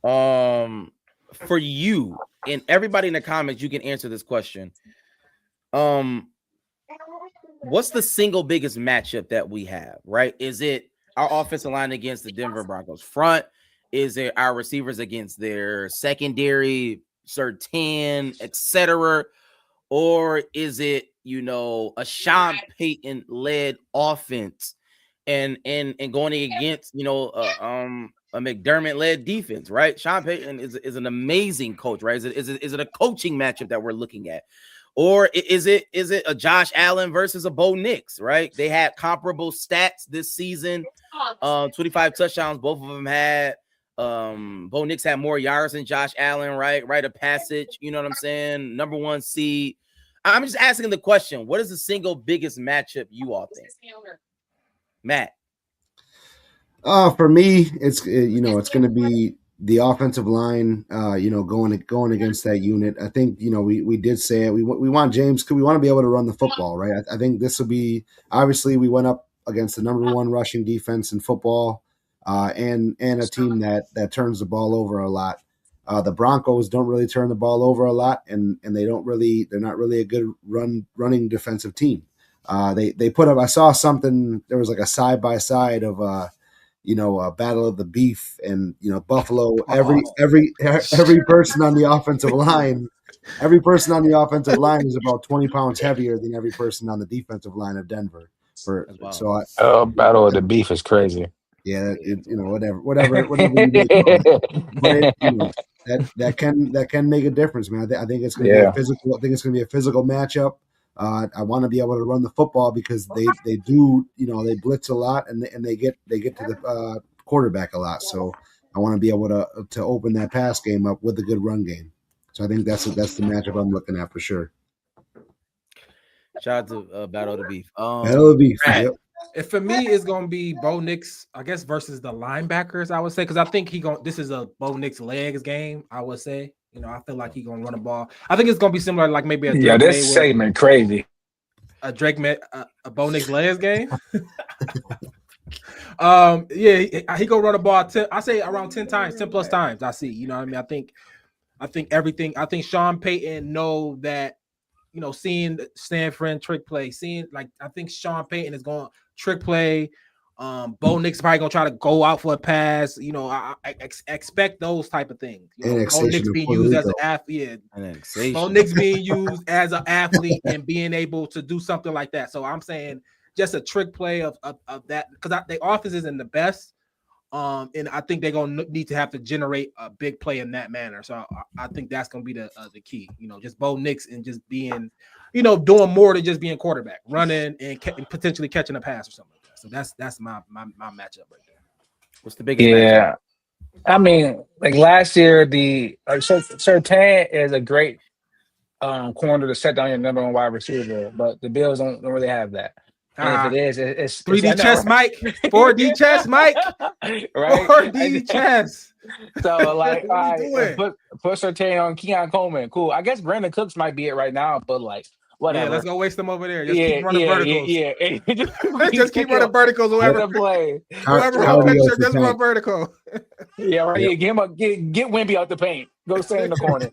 For you and everybody in the comments, you can answer this question. What's the single biggest matchup that we have, right? Is it our offensive line against the Denver Broncos front? Is it our receivers against their secondary, Surtain, etc.? Or is it, a Sean Payton led offense and going against, a McDermott led defense, right? Sean Payton is an amazing coach, right? Is it a coaching matchup that we're looking at? Or is it a Josh Allen versus a Bo Nix, right? They had comparable stats this season. 25 touchdowns, both of them had. Bo Nix had more yards than Josh Allen, right? Right of passage, you know what I'm saying? Number 1 seed. I'm just asking the question, what is the single biggest matchup you all think? Matt.
For me, it's going to be the offensive line, going against that unit. I think, we did say it. We want James, because we want to be able to run the football, right? I think this will be, obviously we went up against the number 1 rushing defense in football, and a team that turns the ball over a lot. The Broncos don't really turn the ball over a lot, and they're not really a good running defensive team. They put up, I saw something, there was like a side-by-side of a battle of the beef, and Buffalo. Every person on the offensive line, is about 20 pounds heavier than every person on the defensive line of Denver.
Battle of the beef is crazy.
Yeah, whatever you may call it, but that can make a difference, man. I think it's going to be a physical. I think it's going to be a physical matchup. I want to be able to run the football, because they do, they blitz a lot, and they get to the quarterback a lot. So I want to be able to open that pass game up with a good run game. So I think that's the matchup I'm looking at for sure.
Shout out to Battle of the Beef.
Battle of the Beef. Yep.
If for me, it's gonna be Bo Nix, I guess, versus the linebackers. I would say, because I think this is a Bo Nix legs game. I would say, I feel like he's gonna run the ball. I think it's gonna be similar, like maybe a Drake
this segment crazy.
A a Bo Nix legs game. He gonna run the ball. I say around 10 times, 10 plus times. I see. You know what I mean? I think everything. I think Sean Payton know that. Seeing Stanford trick play, I think Sean Payton is going to trick play. Bo Nix probably going to try to go out for a pass. I expect those type of things. Bo Nix being used as an athlete. Bo Nix being used as an athlete and being able to do something like that. So I'm saying just a trick play of that, because the offense isn't the best. And I think they're gonna need to have to generate a big play in that manner. So I think that's gonna be the key. Just Bo Nix and just being, doing more than just being quarterback, running and potentially catching a pass or something like that. So that's my matchup right there.
What's the biggest matchup?
I mean, like last year, Surtain is a great corner to set down your number 1 wide receiver, but the Bills don't really have that. And if it is, it's
3D chess, Mike. 4D chess, Mike.
Right?
4D chess.
So, like, all right, put Surtain on Keon Coleman. Cool. I guess Brandon Cooks might be it right now, but like, whatever.
Yeah, let's go waste them over there. Just keep running verticals.
Yeah.
Just keep running verticals. Whoever
play.
Whoever just run vertical.
Yeah, right. Yep. Get Wemby out the paint. Go stay in the corner.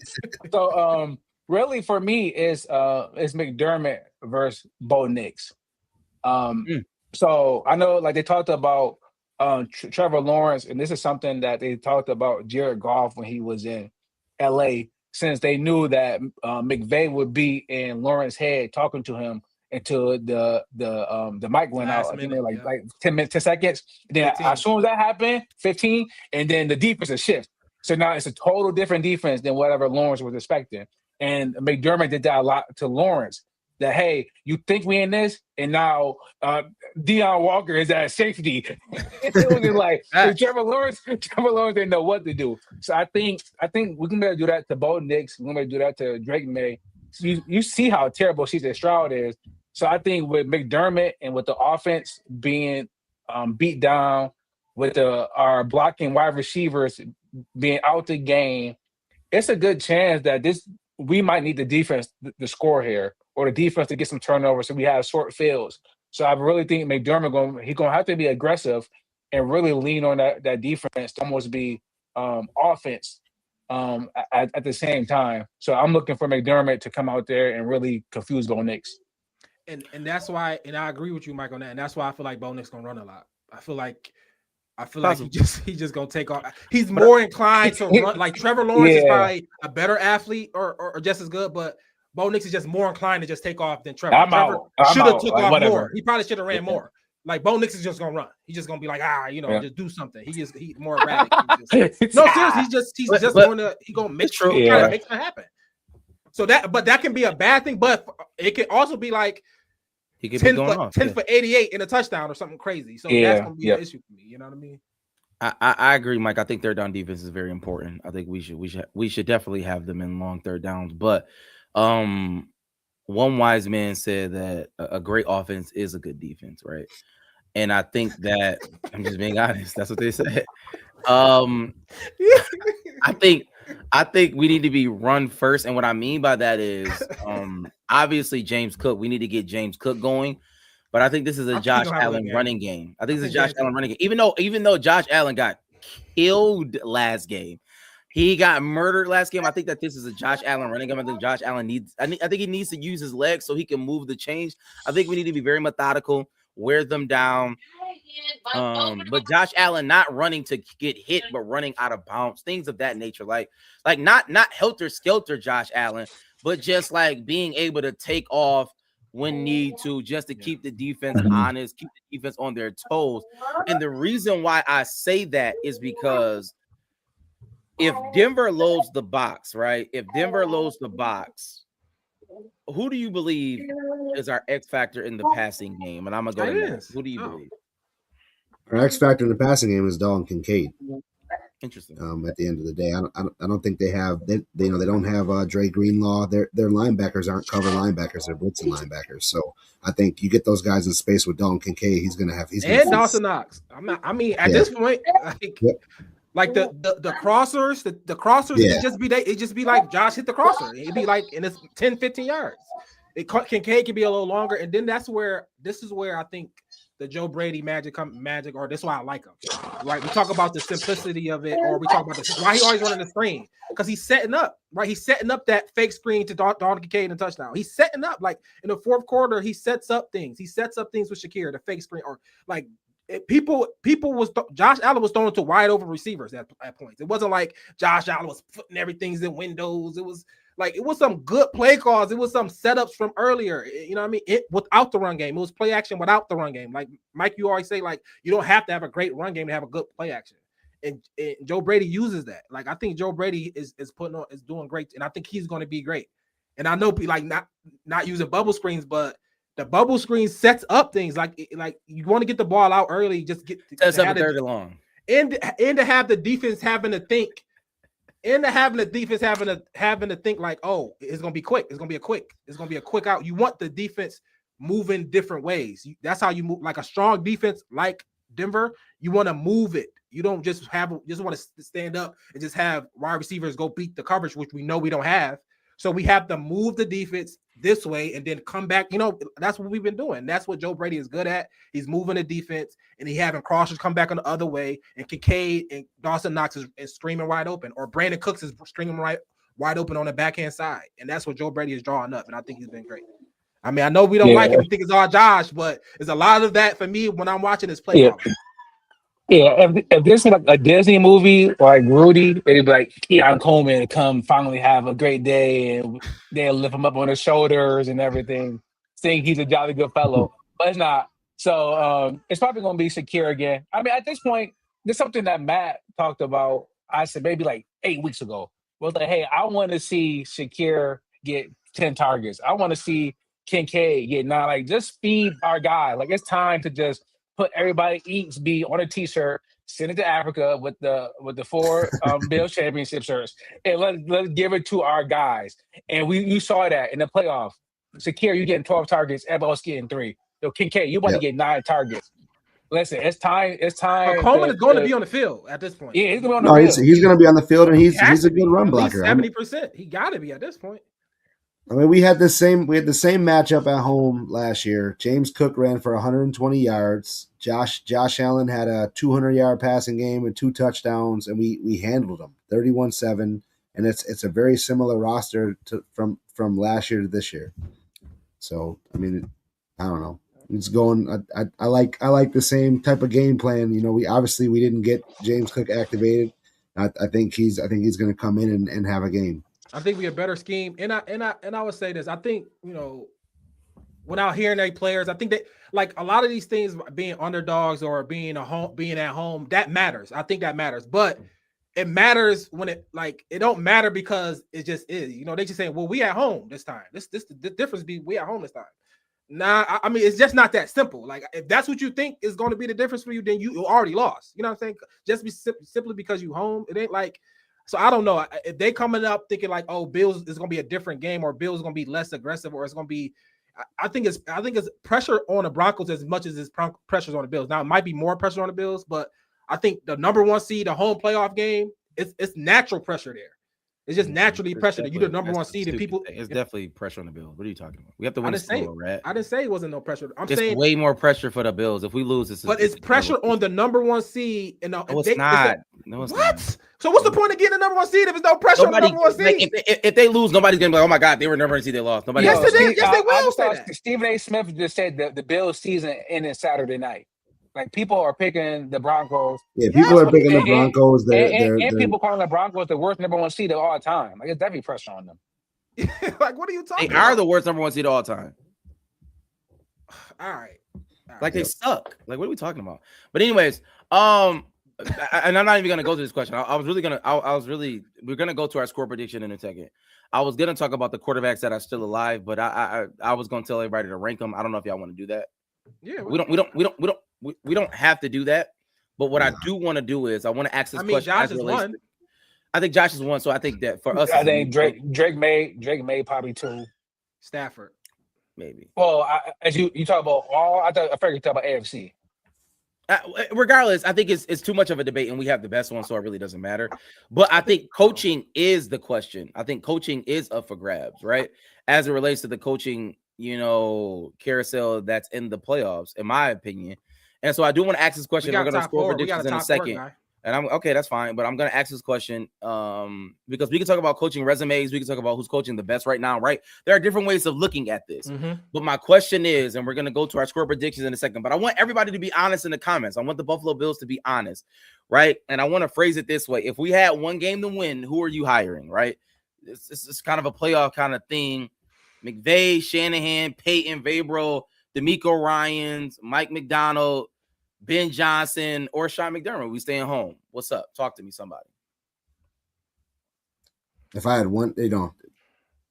So, really, for me, is McDermott versus Bo Nix. So I know, like, they talked about Trevor Lawrence, and this is something that they talked about Jared Goff when he was in LA, since they knew that McVay would be in Lawrence's head talking to him until the mic went out. I think they like 10 seconds. Then 15. As soon as that happened, 15, and then the defense is shift. So now it's a total different defense than whatever Lawrence was expecting. And McDermott did that a lot to Lawrence. That, hey, you think we in this, and now Deion Walker is at safety. It was like Trevor Lawrence didn't know what to do. So I think we can better do that to Bo Nix. We can better do that to Drake May. So you see how terrible CJ Stroud is. So I think with McDermott and with the offense being beat down, with our blocking wide receivers being out the game, it's a good chance that we might need the defense to score here, or the defense to get some turnovers, so we have short fields. So I really think McDermott he's gonna have to be aggressive and really lean on that defense to almost be offense at the same time. So I'm looking for McDermott to come out there and really confuse Bo Nix.
And that's why, and I agree with you, Mike, on that. And that's why I feel like Bo Nix gonna run a lot. I feel like he's just gonna take off. He's more inclined to run. Like Trevor Lawrence is probably a better athlete or just as good, but Bo Nix is just more inclined to just take off than Trevor. Trevor should have took off more. He probably should have ran more. Like Bo Nix is just gonna run. He's just gonna be like, just do something. He's more erratic. Seriously, he's just gonna make something happen. So that can be a bad thing, but it can also be like
He could be going off.
10 for 88 in a touchdown or something crazy. So that's gonna be an issue for me. You know what I mean?
I agree, Mike. I think third down defense is very important. I think we should definitely have them in long third downs. But one wise man said that a great offense is a good defense, right? And I think that I'm just being honest. That's what they said. I think we need to be run first, and what I mean by that is obviously James Cook. We need to get James Cook going, but I think this is a Josh Allen running game. I think this is a Josh Allen running game. Even though Josh Allen got killed last game, he got murdered last game. I think that this is a Josh Allen running game. I think Josh Allen needs. I think he needs to use his legs so he can move the change. I think we need to be very methodical, wear them down. But Josh Allen not running to get hit, but running out of bounds, things of that nature, like not helter skelter Josh Allen, but just like being able to take off when need to, just to keep the defense honest, keep the defense on their toes. And the reason why I say that is because if Denver loads the box, right? If Denver loads the box, who do you believe is our X factor in the passing game? And I'm gonna go to Matt. Who do you believe?
Our X factor in the passing game is Dalton Kincaid.
Interesting.
At the end of the day, I don't think they have they don't have Dre Greenlaw. Their linebackers aren't cover linebackers; they're blitzing linebackers. So I think you get those guys in space with Dalton Kincaid. He's gonna
Dawson Knox. At this point, like the crossers, the crossers, it just be like Josh hit the crosser. It'd be like in it's 10, 15 yards. Kincaid can be a little longer, and then this is where I think the Joe Brady magic, or this is why I like him. Right? We talk about the simplicity of it, or we talk about why he always running the screen, because he's setting up, right? He's setting up that fake screen to Dalton Kincaid and touchdown. He's setting up, like in the fourth quarter, he sets up things. He sets up things with Shakir, the fake screen, or like Josh Allen was throwing to wide open receivers at points. It wasn't like Josh Allen was putting everything's in windows. It was some good play calls. It was some setups from earlier. You know what I mean? Without the run game. It was play action without the run game. Like Mike, you always say, like, you don't have to have a great run game to have a good play action. And Joe Brady uses that. Like, I think Joe Brady is doing great, and I think he's going to be great. And I know, like, not using bubble screens, but the bubble screen sets up things like you want to get the ball out early, just get
sets up a third and long,
and to have the defense having to think. And having the defense having to think like, oh, it's gonna be quick. It's gonna be a quick out. You want the defense moving different ways. That's how you move. Like a strong defense, like Denver, you want to move it. You don't just want to stand up and just have wide receivers go beat the coverage, which we know we don't have. So we have to move the defense this way and then come back. You know, that's what we've been doing. That's what Joe Brady is good at. He's moving the defense and he having crossers come back on the other way. And Kincaid and Dawson Knox is streaming wide open, or Brandon Cooks is streaming wide open on the backhand side. And that's what Joe Brady is drawing up. And I think he's been great. I mean, I know we don't like it. We think it's all Josh, but there's a lot of that for me when I'm watching this play.
Yeah, if this is like a Disney movie or like Rudy, it'd be like Keon Coleman to come finally have a great day and they'll lift him up on his shoulders and everything, saying he's a jolly good fellow. But it's not. So it's probably going to be Shakir again. I mean, at this point, there's something that Matt talked about, I said maybe like 8 weeks ago. Was like, hey, I want to see Shakir get 10 targets. I want to see Kincaid get 9. Like, just feed our guy. Like, it's time to just put everybody eats B on a T-shirt, send it to Africa with the 4 Bills championship shirts, and let's give it to our guys. And you saw that in the playoff. Shakir, you getting 12 targets. Everybody else getting 3. Yo, Kincaid, you want to get 9 targets. Listen, it's time.
Coleman is going to be on the field at this point.
Yeah, he's going to be on the field.
He's going to be on the field, and he's a good run blocker.
70%. He got to be at this point.
I mean, we had the same matchup at home last year. James Cook ran for 120 yards. Josh Allen had a 200-yard passing game and 2 touchdowns, and we handled them 31-7. And it's a very similar roster from last year to this year. So I mean, I don't know. It's going. I like the same type of game plan. You know, we didn't get James Cook activated. I think he's going to come in and have a game.
I think we have a better scheme, and I would say this. I think, you know, without hearing their players, I think that like a lot of these things, being underdogs or being at home, that matters. I think that matters. But it matters when it don't matter because it just is. You know, they just saying, well, we at home this time. This the difference be we at home this time. Nah, I mean, it's just not that simple. Like, if that's what you think is going to be the difference for you, then you already lost. You know what I'm saying? Just simply because you home, it ain't like. So I don't know if they coming up thinking like, oh, Bills is going to be a different game, or Bills is going to be less aggressive, or it's going to be. I think it's pressure on the Broncos as much as it's pressures on the Bills. Now it might be more pressure on the Bills, but I think the number 1 seed, the home playoff game, it's natural pressure there. It's just naturally pressure that you the number 1 seed, and people.
It's definitely pressure on the Bills. What are you talking about? We have to win the Super Bowl, right?
I didn't say it wasn't no pressure.
It's saying way more pressure for the Bills. If we lose,
it's pressure on the number 1 seed. And
no, it's not. No, it's
what?
Not.
So what's the point of getting the number 1 seed if there's no pressure on the number 1 seed?
Like, if they lose, nobody's gonna be like, "Oh my God, they were number 1 seed, they lost." Nobody.
Yes, they will say that.
Stephen A. Smith just said the Bills season ended Saturday night. Like, people are picking the Broncos.
Yeah, people are picking the Broncos.
They're people calling the Broncos the worst number 1 seed of all time. Like, it's definitely pressure on them.
Like, what are you talking about?
They are the worst number 1 seed of all time.
All right.
Like, they suck. Like, what are we talking about? But anyways, and I'm not even gonna go to this question. We're gonna go to our score prediction in a second. I was gonna talk about the quarterbacks that are still alive, but I was gonna tell everybody to rank them. I don't know if y'all want to do that.
Yeah,
we don't have to do that. But what I do want to do is I want to ask this question.
Josh is one.
I think Josh is one, so I think that for us,
I think Drake may probably 2.
Stafford,
maybe.
Well, as you talk about all, I figured you talk about AFC.
Regardless, I think it's too much of a debate, and we have the best one, so it really doesn't matter. But I think coaching is the question. I think coaching is up for grabs, right? As it relates to the coaching, carousel that's in the playoffs, in my opinion. And so I do want to ask this question. We're going to score predictions in a second. And I'm okay, that's fine. But I'm going to ask this question because we can talk about coaching resumes. We can talk about who's coaching the best right now, right? There are different ways of looking at this. Mm-hmm. But my question is, and we're going to go to our score predictions in a second, but I want everybody to be honest in the comments. I want the Buffalo Bills to be honest, right? And I want to phrase it this way. If we had one game to win, who are you hiring, right? It's kind of a playoff kind of thing. McVay, Shanahan, Peyton, Vrabel, D'Amico Ryans, Mike McDonald, Ben Johnson, or Sean McDermott. We staying home. What's up? Talk to me, somebody.
If I had one,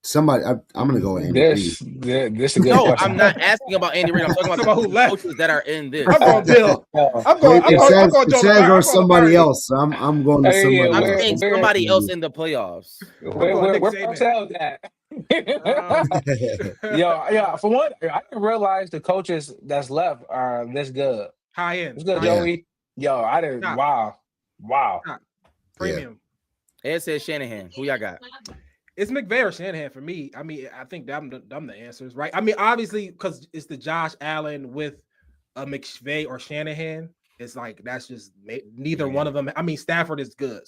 somebody. I'm going to go with Andy Reid.
This is a good question.
I'm not asking about Andy Reid. I'm talking about the coaches that are in this.
I'm going Bill. I'm going
Shaz or somebody else. I'm going to somebody else.
I'm saying somebody else in the playoffs.
Where Parcells at? Yeah. For one, I didn't realize the coaches that's left are this good.
High end.
It's good, Joey. Yo, I didn't. Wow.
Premium.
Ed says Shanahan. Who y'all got?
It's McVay or Shanahan for me. I mean, I think them the answers, right? I mean, obviously, because it's the Josh Allen with a McVay or Shanahan. It's like that's just neither one of them. I mean, Stafford is good,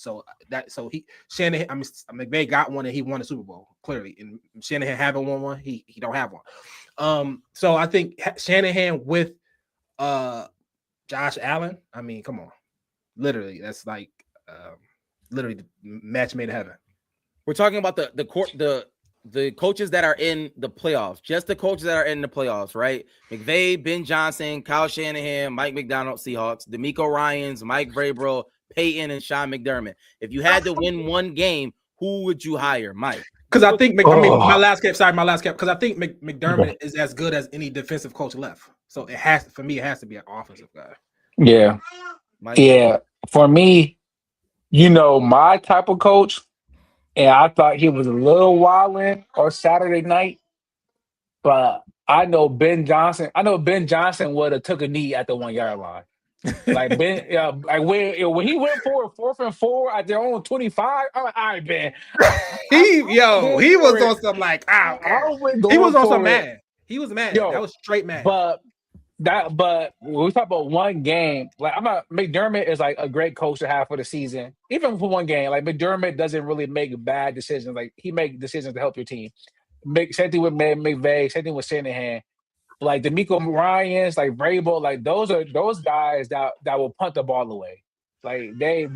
Shanahan. I mean, McVay got one and he won the Super Bowl clearly, and Shanahan haven't won one. He don't have one. So I think Shanahan with Josh Allen. I mean, come on, literally, that's like literally the match made in heaven.
We're talking about the coaches that are in the playoffs, just the coaches that are in the playoffs, right? McVay, Ben Johnson, Kyle Shanahan, Mike McDonald, Seahawks, D'Amico Ryans, Mike Vrabel, Peyton, and Sean McDermott. If you had to win one game, who would you hire, Mike?
Because I think my last cap. Because I think McDermott is as good as any defensive coach left. So it has to be an offensive guy.
Yeah,
Mike.
Yeah. For me, my type of coach. And I thought he was a little wildin' on Saturday night, but I know Ben Johnson would have took a knee at the 1 yard line. Like Ben, when he went for 4th and 4 at their own 25, I'm like, all right, Ben.
He was on some like, he was on some mad. He was mad. That was straight mad.
But when we talk about one game, like McDermott is like a great coach to have for the season, even for one game. Like McDermott doesn't really make bad decisions. Like he makes decisions to help your team. Same thing with McVay, same thing with Shanahan. Like D'Amico Ryans, like Vrabel, like those guys that will punt the ball away. Like they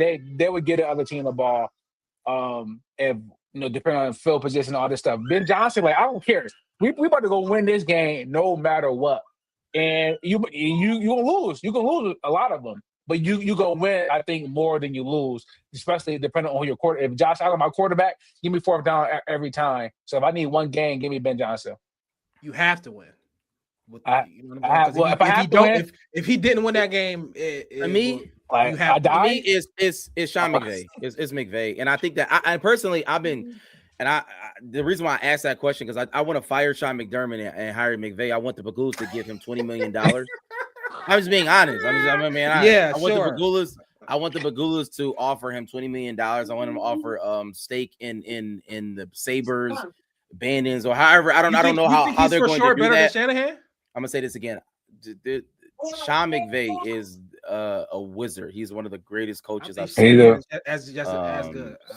would get the other team the ball. If depending on field position, all this stuff. Ben Johnson, like I don't care. We about to go win this game no matter what. And you gonna lose. You can lose a lot of them. but you go win, I think, more than you lose, especially depending on who your quarter. If Josh Allen, my quarterback, give me fourth down every time. So if I need one game, give me Ben Johnson.
You have to win.
You know what I'm saying? Because
if he didn't win that game,
to me,
like, I
to me, it's Sean McVay. It's McVay, and I think that I personally I've been, and I the reason why I asked that question because I want to fire Sean McDermott and hire McVay. I want the Pagulas to give him $20 million. I'm just being honest. I want the Pagulas to offer him $20 million. I want him to offer stake in the Sabres, Bandits, or however. I don't know how they're going to do
better
that.
Than Shanahan?
I'm gonna say this again. Sean McVay is a wizard. He's one of the greatest coaches I've seen.
As good. I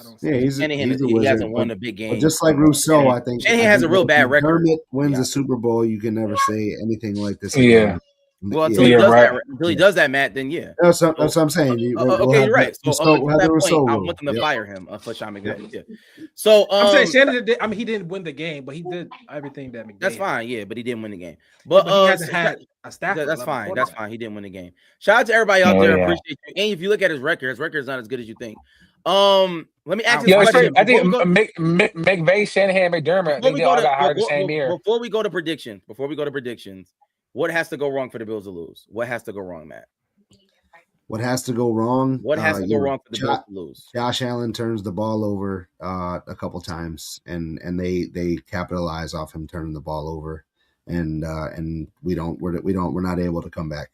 don't
see. Yeah, he's a wizard.
He hasn't won a big game.
But just like Rousseau, I think
Shanahan has a real bad record.
Wins a Super Bowl, you can never say anything like this
again. Well, until he does that, Matt, then yeah.
That's what I'm saying.
You're right. So I want them to fire him for Sean McVay. Yeah. So
I'm saying Shannon did. I mean, he didn't win the game, but he did everything that McVay.
That's fine. Yeah, but he didn't win the game. But
he hasn't had a staff.
That's fine. That's fine. He didn't win the game. Shout out to everybody out there. Appreciate you. And if you look at his record is not as good as you think. Let me ask you a question.
I think McVay, Shanahan, McDermott, they all got hired the same year.
Before we go to predictions, what has to go wrong for the Bills to lose? What has to go wrong, Matt?
What has to go wrong?
What has to go wrong for the Bills to lose?
Josh Allen turns the ball over a couple times, and they capitalize off him turning the ball over, and we're not able to come back.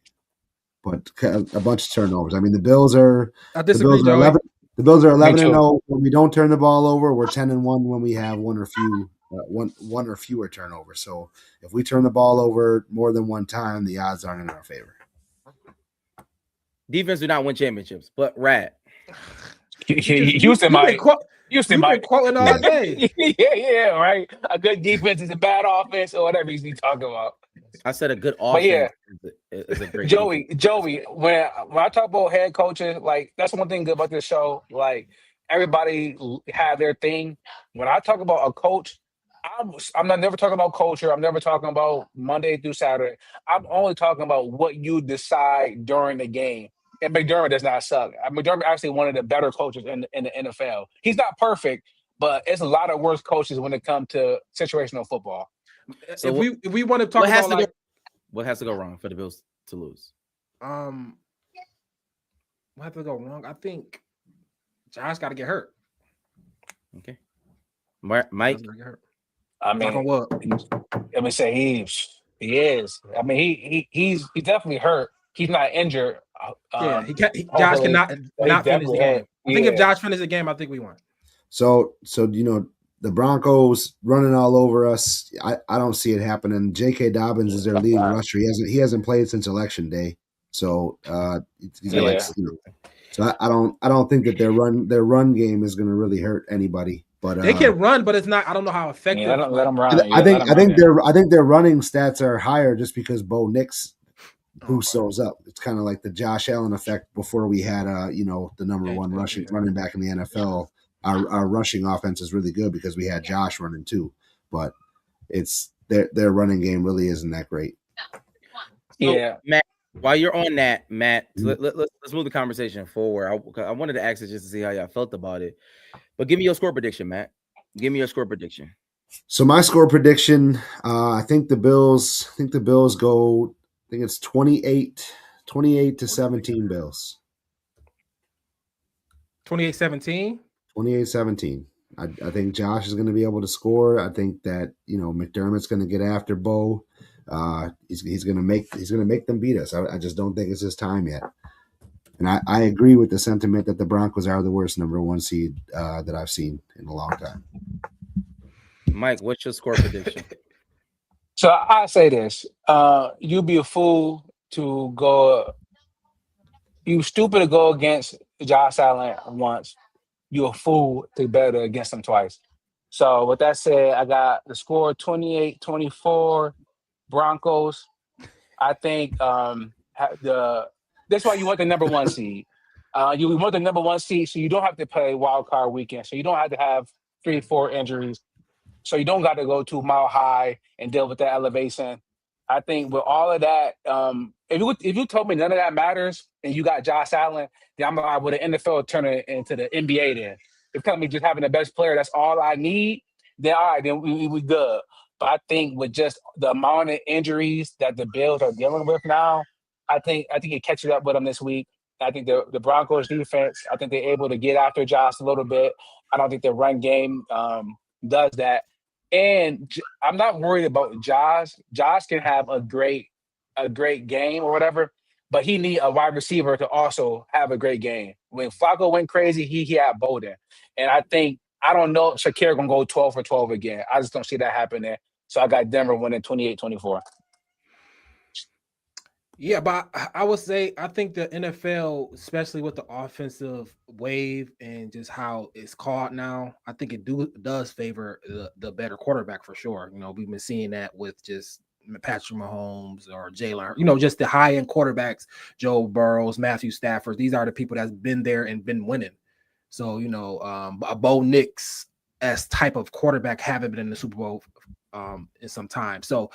But a bunch of turnovers. I mean, the Bills are.
I disagree,
The Bills are 11-0 when we don't turn the ball over. We're 10-1 when we have one or fewer turnovers. So if we turn the ball over more than one time, the odds aren't in our favor.
Defense do not win championships, but Rat.
Houston might.
Quoting all day.
yeah, right. A good defense is a bad offense or whatever he's talking about.
I said a good offense is a great
Joey, when I talk about head coaches, like that's one thing good about this show. Like everybody have their thing. When I talk about a coach, I'm never talking about culture. I'm never talking about Monday through Saturday. I'm only talking about what you decide during the game. And McDermott does not suck. McDermott actually one of the better coaches in the NFL. He's not perfect, but it's a lot of worse coaches when it comes to situational football.
So if we want to talk about
what has to go wrong for the Bills to lose?
What has to go wrong? I think Josh got to get hurt.
Okay, Mike.
I mean, let me say he is. I mean, he's definitely hurt. He's not injured.
Josh cannot finish the game. I think if Josh finishes the game, I think we won.
So the Broncos running all over us. I don't see it happening. J.K. Dobbins is their leading rusher. He hasn't played since Election Day. So so I don't think that their run game is going to really hurt anybody. But
they can run, but it's not. I don't know how effective.
Yeah, let them run.
I think their running stats are higher just because Bo Nix shows up. It's kind of like the Josh Allen effect before we had the number one running back in the NFL. Our rushing offense is really good because we had Josh running too, but it's their running game really isn't that great.
Yeah,
Matt. While you're on that, Matt, let's move the conversation forward. I wanted to ask you just to see how y'all felt about it, but give me your score prediction, Matt. Give me your score prediction.
So my score prediction, I think the Bills go. I think it's 28-17 Bills.
28-17.
28-17. I think Josh is going to be able to score. I think that McDermott's going to get after Bo. He's going to make them beat us. I just don't think it's his time yet. And I agree with the sentiment that the Broncos are the worst number one seed that I've seen in a long time.
Mike, what's your score prediction?
So I say this: you'd be a fool to go. You stupid to go against Josh Allen once. You're a fool to bet against him twice. So with that said, I got the score 28-24 Broncos. I think that's why you want the number one seed. You want the number one seed, so you don't have to play wild card weekend. So you don't have to have 3-4 injuries. So you don't got to go to Mile High and deal with that elevation. I think with all of that, if you told me none of that matters and you got Josh Allen, then I'm like, with an NFL turn it into the NBA. Then if you tell me just having the best player, that's all I need. Then all right, then we good. But I think with just the amount of injuries that the Bills are dealing with now, I think it catches up with them this week. I think the Broncos defense, I think they're able to get after Josh a little bit. I don't think the run game does that. And I'm not worried about Josh. Josh can have a great game or whatever, but he need a wide receiver to also have a great game. When Flacco went crazy, he had Bolden. And I don't know if Shakir gonna go 12 for 12 again. I just don't see that happening. So I got Denver winning 28-24.
Yeah, but I would say I think the NFL, especially with the offensive wave and just how it's called now, I think it does favor the better quarterback for sure. You know, we've been seeing that with just Patrick Mahomes or Jalen, you know, just the high end quarterbacks, Joe Burrows, Matthew Stafford. These are the people that's been there and been winning. So, you know, a Bo Nix as type of quarterback haven't been in the Super Bowl in some time. So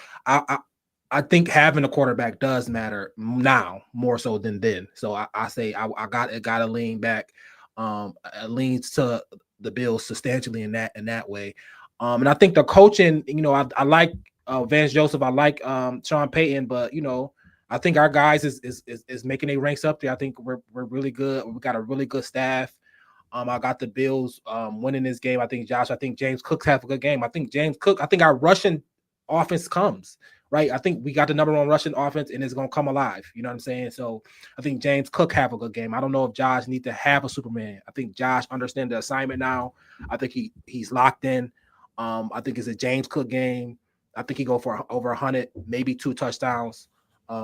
I think having a quarterback does matter now more so than then. So I say I got to lean back. It leans to the Bills substantially in that way. And I think the coaching, you know, I like Vance Joseph. I like Sean Payton, but you know, I think our guys is making their ranks up there. I think we're really good. We got a really good staff. I got the Bills winning this game. I think James Cook's have a good game. I think our rushing offense comes. Right, I think we got the number one rushing offense, and it's gonna come alive. You know what I'm saying? So I think James Cook have a good game. I don't know if Josh need to have a Superman. I think Josh understands the assignment now. I think he's locked in. I think it's a James Cook game. I think he go for over 100, maybe 2 touchdowns.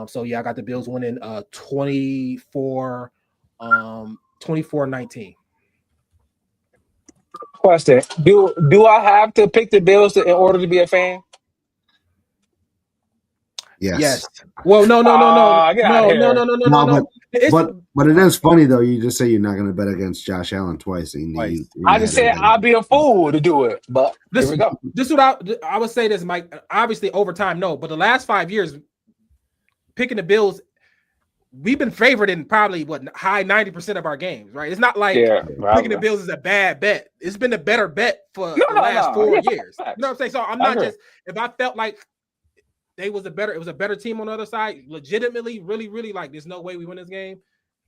So yeah, I got the Bills winning 24-19.
Question: Do I have to pick the Bills in order to be a fan?
Yes.
Well, no.
Get out of here.
But it is funny though. You just say you're not going to bet against Josh Allen twice.
I just said I'll be a fool to do it. But here we go.
This is what I would say. This, Mike. Obviously, over time, no. But the last 5 years, picking the Bills, we've been favored in probably high 90% of our games. Right? It's not like picking the Bills is a bad bet. It's been a better bet for the last 4 years. You know what I'm saying? So I'm not just if I felt like. It was a better team on the other side. Legitimately, really, like there's no way we win this game.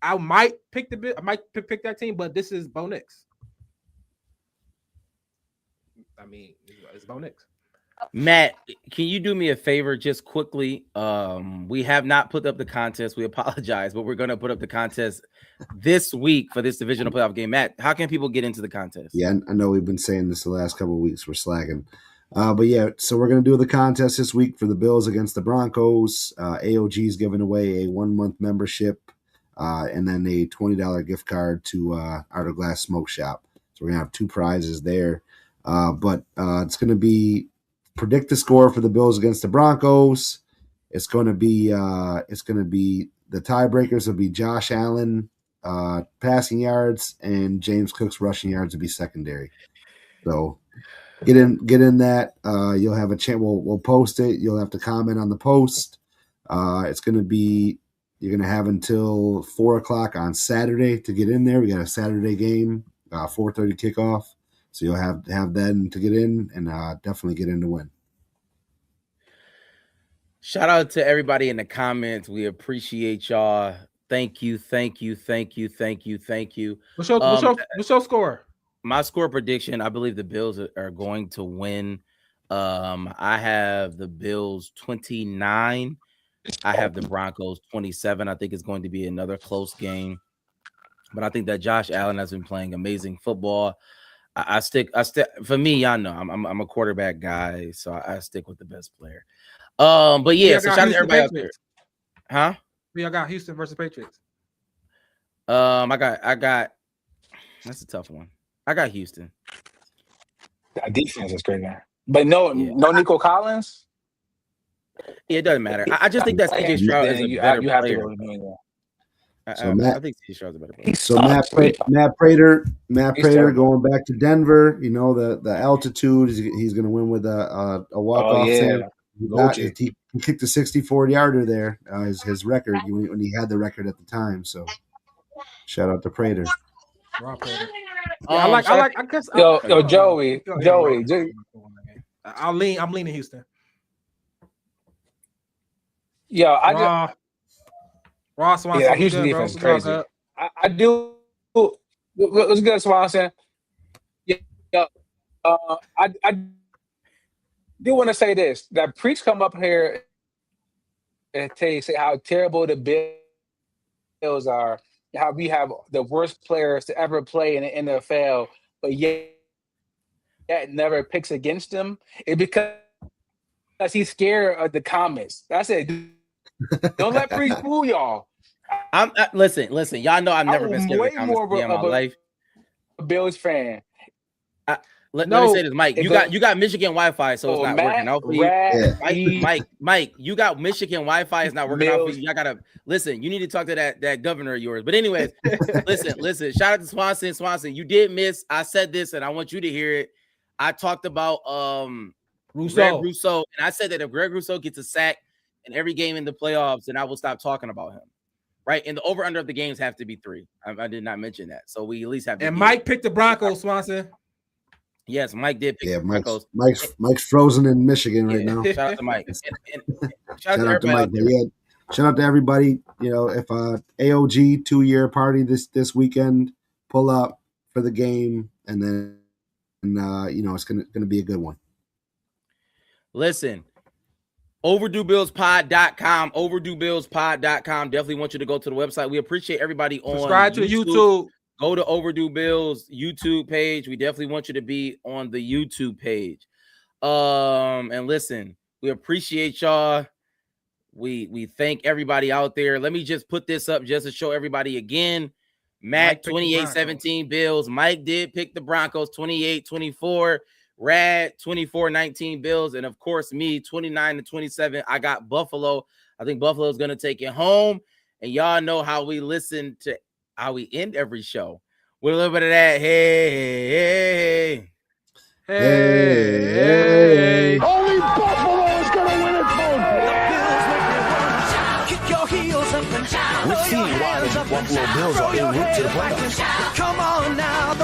I might pick pick that team, but this is Bo Nix. I mean, it's Bo Nix.
Matt, can you do me a favor just quickly? We have not put up the contest. We apologize, but we're going to put up the contest this week for this divisional playoff game. Matt, how can people get into the contest?
Yeah, I know we've been saying this the last couple of weeks. We're slacking. But yeah, so we're going to do the contest this week for the Bills against the Broncos. AOG is giving away a 1-month membership and then a $20 gift card to Art of Glass Smoke Shop. So we're going to have 2 prizes there. But it's going to be predict the score for the Bills against the Broncos. It's going to be the tiebreakers will be Josh Allen passing yards and James Cook's rushing yards will be secondary. So get in that. You'll have a chance. We'll post it. You'll have to comment on the post. It's going to be, you're going to have until 4:00 on Saturday to get in there. We got a Saturday game, 4:30 kickoff. So you'll have that to get in and definitely get in to win.
Shout out to everybody in the comments. We appreciate y'all. Thank you.
What's your score?
My score prediction, I believe the Bills are going to win. I have the Bills 29. I have the Broncos 27. I think it's going to be another close game. But I think that Josh Allen has been playing amazing football. I stick for me, y'all know I'm a quarterback guy, so I stick with the best player. But yeah, so shout out to everybody out there. Huh?
I got Houston versus Patriots.
I got that's a tough one. I got Houston.
That defense is great, man. But no Nico Collins.
Yeah, it doesn't matter. I just think that CJ Stroud is a better player. I think CJ Stroud's a better player.
So Matt Prater going back to Denver. You know the altitude. He's going to win with a walk-off.
Yeah.
he kicked a 64-yarder there, his record when he had the record at the time. So shout out to Prater.
Raw Prater. Yeah, I guess.
Yo,
I don't know.
Joey.
I'm leaning Houston.
Yo,
Raw Swanson.
Yeah, Houston
good,
defense is
bro.
crazy. I do. What's good, Swanson? Yeah, I do want to say this. That Preach come up here and say how terrible the Bills are, how we have the worst players to ever play in the NFL, but yet never picks against them. It's because he's scared of the comments. That's it. Don't let Preach fool y'all.
Listen. Y'all know I've never been scared of comments in my life.
A Bills fan.
Let me say this, Mike. You got Michigan Wi-Fi, so it's not working out for you. Mike, you got Michigan Wi-Fi. It's not working out for you. I gotta listen. You need to talk to that governor of yours. But anyways, listen. Shout out to Swanson. Swanson, you did miss. I said this, and I want you to hear it. I talked about Greg Rousseau, and I said that if Greg Rousseau gets a sack in every game in the playoffs, then I will stop talking about him. Right, and the over/under of the games have to be 3. I did not mention that, so we at least have.
And Mike picked the Broncos, Swanson.
Yes, Mike did pick the Broncos.
Mike's frozen in Michigan right now.
Shout out to Mike.
Shout out to Mike. Shout out to everybody. You know, if AOG 2-year party this weekend, pull up for the game, and then it's gonna be a good one.
Listen. OverdueBillsPod.com. OverdueBillsPod.com. Definitely want you to go to the website. We appreciate everybody on
subscribe to YouTube.
Go to Overdue Bills YouTube page. We definitely want you to be on the YouTube page. And listen, we appreciate y'all. We thank everybody out there. Let me just put this up just to show everybody again. Matt 28-17 Bills. Mike did pick the Broncos 28-24. Rad 24-19 Bills, and of course me 29-27. I got Buffalo. I think Buffalo's gonna take it home. And y'all know how we listen to how we end every show with a little bit of that. Hey.
Only Buffalo is gonna win it home.
Kick your heels up and down.
We'll see why the Buffalo Bills are en route to the playoffs.
Come on now.